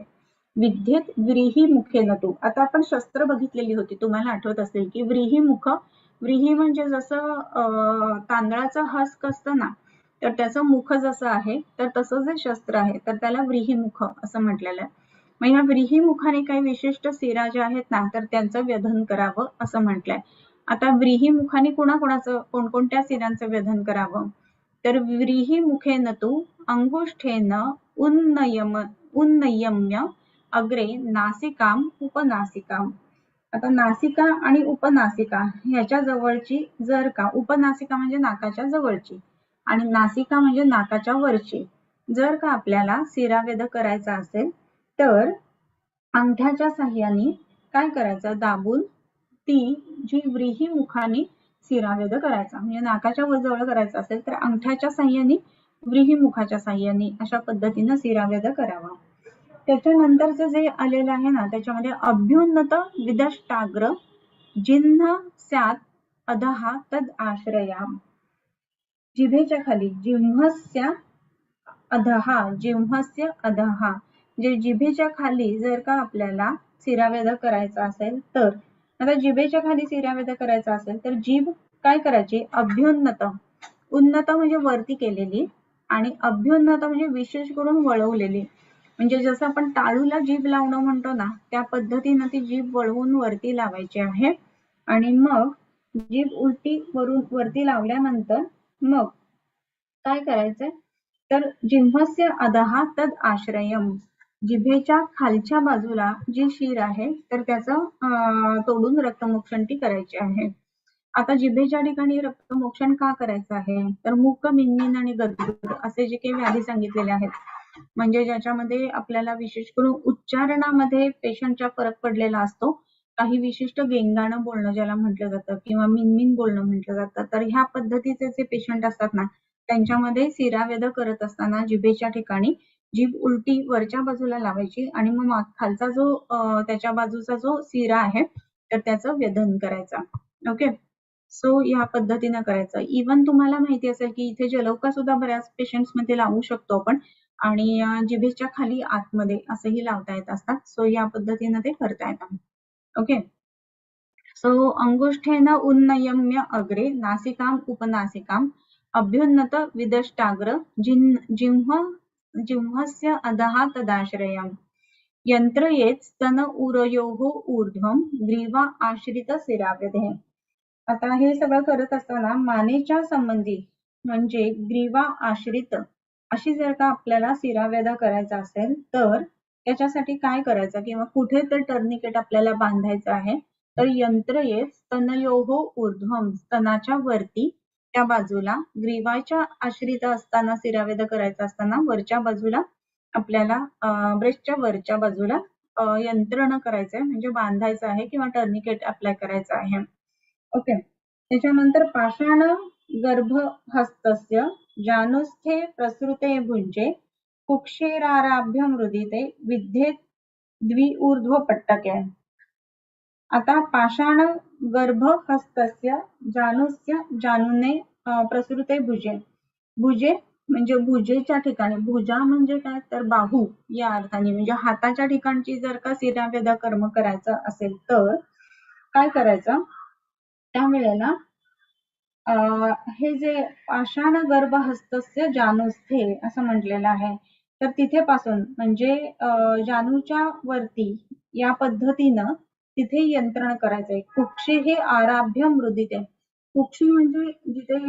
विद्येत व्रीही मुखेन तू. आता आपण शस्त्र बघितलेली होती, तुम्हाला आठवत असेल की व्रीही मुख, व्रीही म्हणजे जसं तांदळाचं हस्क असतं ना, तर त्याचं मुख जसं आहे तर तसं जे शस्त्र आहे तर त्याला व्रीही मुख असं म्हटलेलं आहे. मग या व्रीही मुखाने काही विशिष्ट सिरा ज्या आहेत ना, तर त्यांचं व्यधन करावं असं म्हटलंय. आता व्रीही मुखाने कुणाकुणाचं कोणकोणत्या सिरांचं व्यधन करावं, तर व्रीही मुखेन तू अंगुष्ठेन उन्नयम्य अग्रे नासिकाम उपनासिकाम. आता नासिका आणि उपनासिका ह्याच्या जवळची जर का, उपनासिका म्हणजे नाकाच्या जवळची आणि नासिका म्हणजे नाकाच्या वरची, जर का आपल्याला सिरावेध करायचा असेल तर अंगठ्याच्या साह्याने काय करायचं, दाबून ती जी व्रीही मुखाने सिरावेध करायचा, म्हणजे नाकाच्या जवळ करायचा असेल तर अंगठ्याच्या साह्याने व्रीही मुखाच्या साह्याने अशा पद्धतीने सिरावेध करावा. त्याच्यानंतरचं जे आलेलं आहे ना, त्याच्यामध्ये अभ्युन्नत विदष्टाग्र जिन्ह स्यात अधहा तद आश्रया. जिभेच्या खाली, जिव्हस्य अधहा, जे जिभेच्या खाली जर का आपल्याला सिरावेध करायचा असेल तर, आता जिभेच्या खाली सिरावेध करायचा असेल तर जीभ काय करायची, अभ्युन्नत, उन्नत म्हणजे वरती केलेली आणि अभ्युन्नत म्हणजे विशेष करून वळवलेली, म्हणजे जसं आपण टाळूला जीभ लावणं म्हणतो ना, त्या पद्धतीनं ती जीभ वळवून वरती लावायची आहे. आणि मग जीभ उलटी वरून वरती लावल्यानंतर मग काय करायचंय, तर जिव्हस्य अधहा तद आश्रयम, जिभेच्या खालच्या बाजूला जी शीर आहे तर त्याचं तोडून रक्तमोक्षंती करायची आहे. आता जिभेच्या ठिकाणी रक्तमोक्षण का करायचं आहे, तर मूक, मिनमिन आणि गदगद असे जे काही व्याधी सांगितलेले आहेत, म्हणजे ज्याच्यामध्ये आपल्याला विशेष करून उच्चारणामध्ये पेशंटच्या फरक पडलेला असतो. काही विशिष्ट गेंगाणं बोलणं ज्याला म्हटलं जातं किंवा मिनमिन बोलणं म्हटलं जातं, तर ह्या पद्धतीचे जे पेशंट असतात ना, त्यांच्यामध्ये सिरावेध करत असताना जिभेच्या ठिकाणी जीभ उलटी वरच्या बाजूला लावायची आणि मग खालचा जो त्याच्या बाजूचा जो सिरा आहे तर त्याचं वेधन करायचा. ओके, सो या पद्धतीने करायचं. इवन तुम्हाला माहिती असेल की इथे जलौका सुद्धा बऱ्याच पेशंट्स मध्ये लावू शकतो आपण आणि जिभेच्या खाली आतमध्ये असंही लावता येत असतात. सो या पद्धतीने ते करता येतात. ओके, सो अंगुष्ठेन उन्नयम्य अग्रे नासिकाम उपनासिकाम अभ्युन्नत विदष्टाग्र जिह्वस्य अधहा तदाश्रयम् यंत्रयेत स्तन उरयोः ऊर्ध्वं ग्रीवा आश्रित सिराव्यधे. आता हे सगळं करत असताना मानेच्या संबंधी म्हणजे ग्रीवा आश्रित अशी जर का आपल्याला सिरावेध करायचा असेल तर त्याच्यासाठी काय करायचं किंवा कुठे तर टर्निकेट आपल्याला बांधायचं आहे, तर यंत्रयेत स्तनयोः ऊर्ध्वम, स्तनाच्या वरती त्या बाजूला, ग्रीवाच्या आश्रित असताना सिरावेध करायचा असताना वरच्या बाजूला आपल्याला ब्रेस्टच्या वरच्या बाजूला यंत्रणा करायचंय म्हणजे बांधायचं आहे किंवा टर्निकेट अप्लाय करायचं आहे. ओके, त्याच्यानंतर पाषाण गर्भहस्तस्य जानुस्थे प्रसृते भुंजे कुक्षेराराभ्य मृदिते विद्येत द्विऊर्ध्वपट्टके. आता पाषाण गर्भहस्तस्य जानुस्य, जानुने प्रसृते भुजे, भुजे म्हणजे भुजेच्या ठिकाणी, भुजा म्हणजे काय तर बाहू या अर्थाने, म्हणजे हाताच्या ठिकाणची जर का सिरावेध कर्म करायचं असेल तर काय करायचं, त्यावेळेला हे जे पाषाण गर्भहस्तस्य जानुस्थे असं म्हटलेलं आहे, तर तिथे पासून म्हणजे जानूच्या वरती या पद्धतीनं तिथे यंत्रण करायचंय. कुक्षी हे आराभ्य मृदिते, कुक्षी म्हणजे जिथे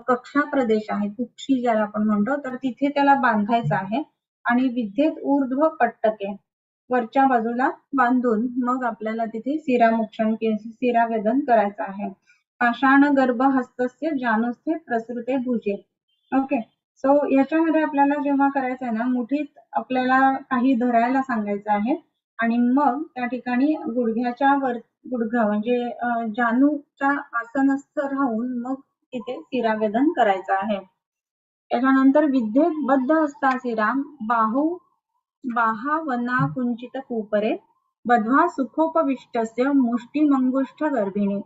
कक्षा प्रदेश आहे, कुक्षी ज्याला आपण म्हणतो, तर तिथे त्याला बांधायचं आहे आणि विद्येत ऊर्ध्व पट्टके, वरच्या बाजूला बांधून मग आपल्याला तिथे सिरामोक्षण सिरावेदन करायचं आहे. पाषाण गर्भहस्तस्य जानुस्थे प्रसृते भुजे. ओके, सो याच्यामध्ये आपल्याला जेव्हा करायचं आहे ना, मुठीत आपल्याला काही धरायला सांगायचं आहे आणि मग त्या ठिकाणी गुडघ्याच्या वर, गुडघा म्हणजे जानूच्या आसनस्थ राहून मग तिथे सिरावेदन करायचं आहे. त्याच्यानंतर विद्येत बद्ध असता सिरा बाहू बाहा वना कुंचित कुपरे बध्वा सुखोपविष्टस्य मुष्टिमंगुष्ठ गर्भिणी.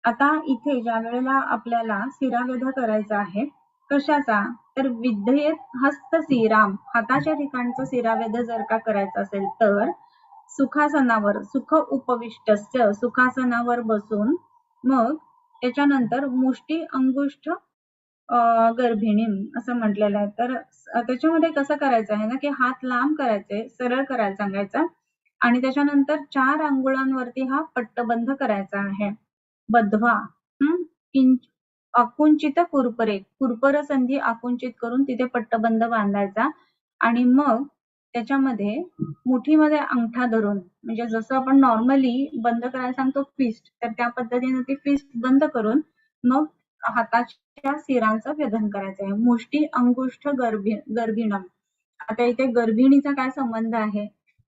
आता इथे ज्या वेळेला आपल्याला शिरावध करायचा आहे, कशाचा, तर विद्येत हस्त शिराम, हाताच्या ठिकाणचं शिरावध जर का करायचं असेल तर सुखासनावर, सुख उपविष्टस्य, सुखासनावर बसून, मग त्याच्यानंतर मुष्टी अंगुष्ठ गर्भिणी असं म्हटलेलं आहे. तर त्याच्यामध्ये कसं करायचं आहे ना, की हात लांब करायचे, सरळ करायला सांगायचा आणि त्याच्यानंतर 4 अंगुळांवरती हा पट्टबंध करायचा आहे. बध्वा आकुंचित कुरपरे, कुरपर संधी आकुंचित करून तिथे पट्टबंध बांधायचा आणि मग त्याच्यामध्ये मुठीमध्ये अंगठा धरून, म्हणजे जसं आपण नॉर्मली बंद करायला सांगतो फिस्ट, तर त्या पद्धतीने ती फिस्ट बंद करून मग हाताच्या शिरांचं वेधन करायचं आहे. मुष्टी अंगुष्ठ गर्भिणम. आता इथे गर्भिणीचा काय संबंध आहे,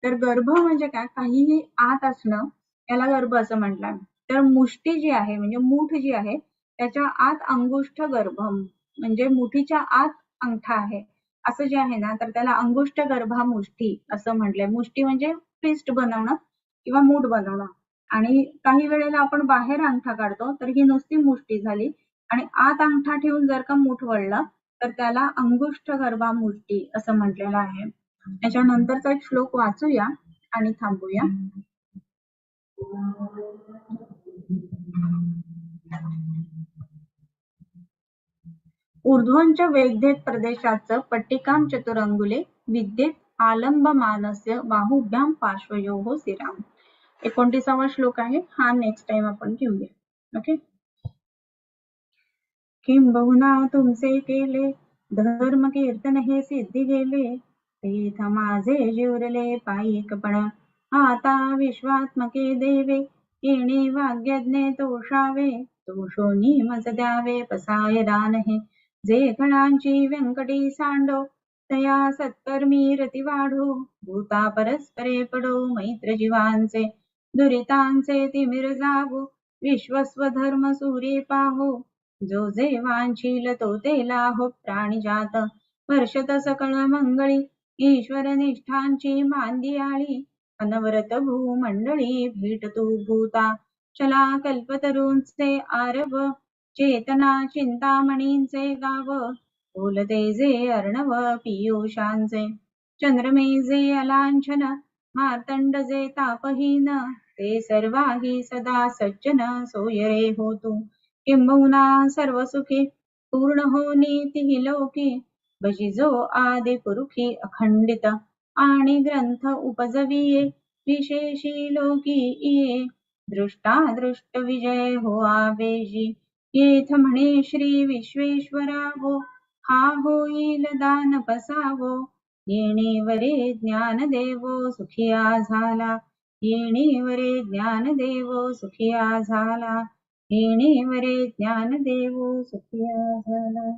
तर गर्भ म्हणजे काय, काहीही आत असणं याला गर्भ असं म्हटलं. तर मुष्टी जी आहे म्हणजे मूठ जी आहे त्याच्या आत अंगुष्ठ गर्भम, म्हणजे मुठीच्या आत अंगठा आहे असं जे आहे ना, तर त्याला अंगुष्ठ गर्भा मुष्टी असं म्हटलंय. मुष्टी म्हणजे फिस्ट बनवणं किंवा मूठ बनवणं, आणि काही वेळेला आपण बाहेर अंगठा काढतो तर ही नुसती मुष्टी झाली, आणि आत अंगठा ठेवून जर का मूठ वळलं तर त्याला अंगुष्ठ गर्भा मुष्टी असं म्हटलेलं आहे. त्याच्यानंतरचा एक श्लोक वाचूया आणि थांबूया. ऊर्ध्वंच वेगधेत प्रदेशाचं पट्टिकां चतुरंगुले विद्येत आलंबमानस्य बाहुभ्याम पार्श्वयोः शिराम. 29वा श्लोक आहे हा, नेक्स्ट टाइम आपण घेऊया. ओके. किंबहुना तुमचे केले धर्म कीर्तन हे सिद्धी गेले, तीर्थ माझे जिवरले पायिकपण, आता विश्वात्मके देवे येणे वाग्यज्ञे तोषावे, तोषोनी मज द्यावे पसाय दान हे, जे गणांची व्यंकटी सांडो तया सत्कर्मी रती वाढो, भूता परस्परे पडो मैत्र जीवांचे, दुरितांचे तिमिर जागो, विश्वस्वधर्म सूर्ये पाहो, जो जे वांछील तो ते लाहो प्राणिजात, वर्षत सकळ मंगळी ईश्वर निष्ठांची मांदियाळी, अनवरत भूमंडळी भेटतू भूता, चला कल्पतरूंचे आरव, चेतना चिंतामणींचे गाव, बोलते जे अर्णव पियुषांचे, चंद्रमे जे अलांछन, मार्तंड जे तापहीन, ते सर्वाही सदा सज्जन सोयरे होतू, किंबहुना सर्व सुखी पूर्ण होनी तिही लोकी, बजिजो आदि पुरुषी अखंडित, आणि ग्रंथ उपजविये विशेषी लोकी ये, दृष्टा दृष्ट विजय हो आवेजी, येथ म्हणे श्री विश्वेश्वरा हो, हा होईल दान पसावो, येणेवरे ज्ञान देवो सुखिया झाला, येणेवरे ज्ञान देवो सुखिया झाला, येणेवरे ज्ञान देवो सुखिया झाला.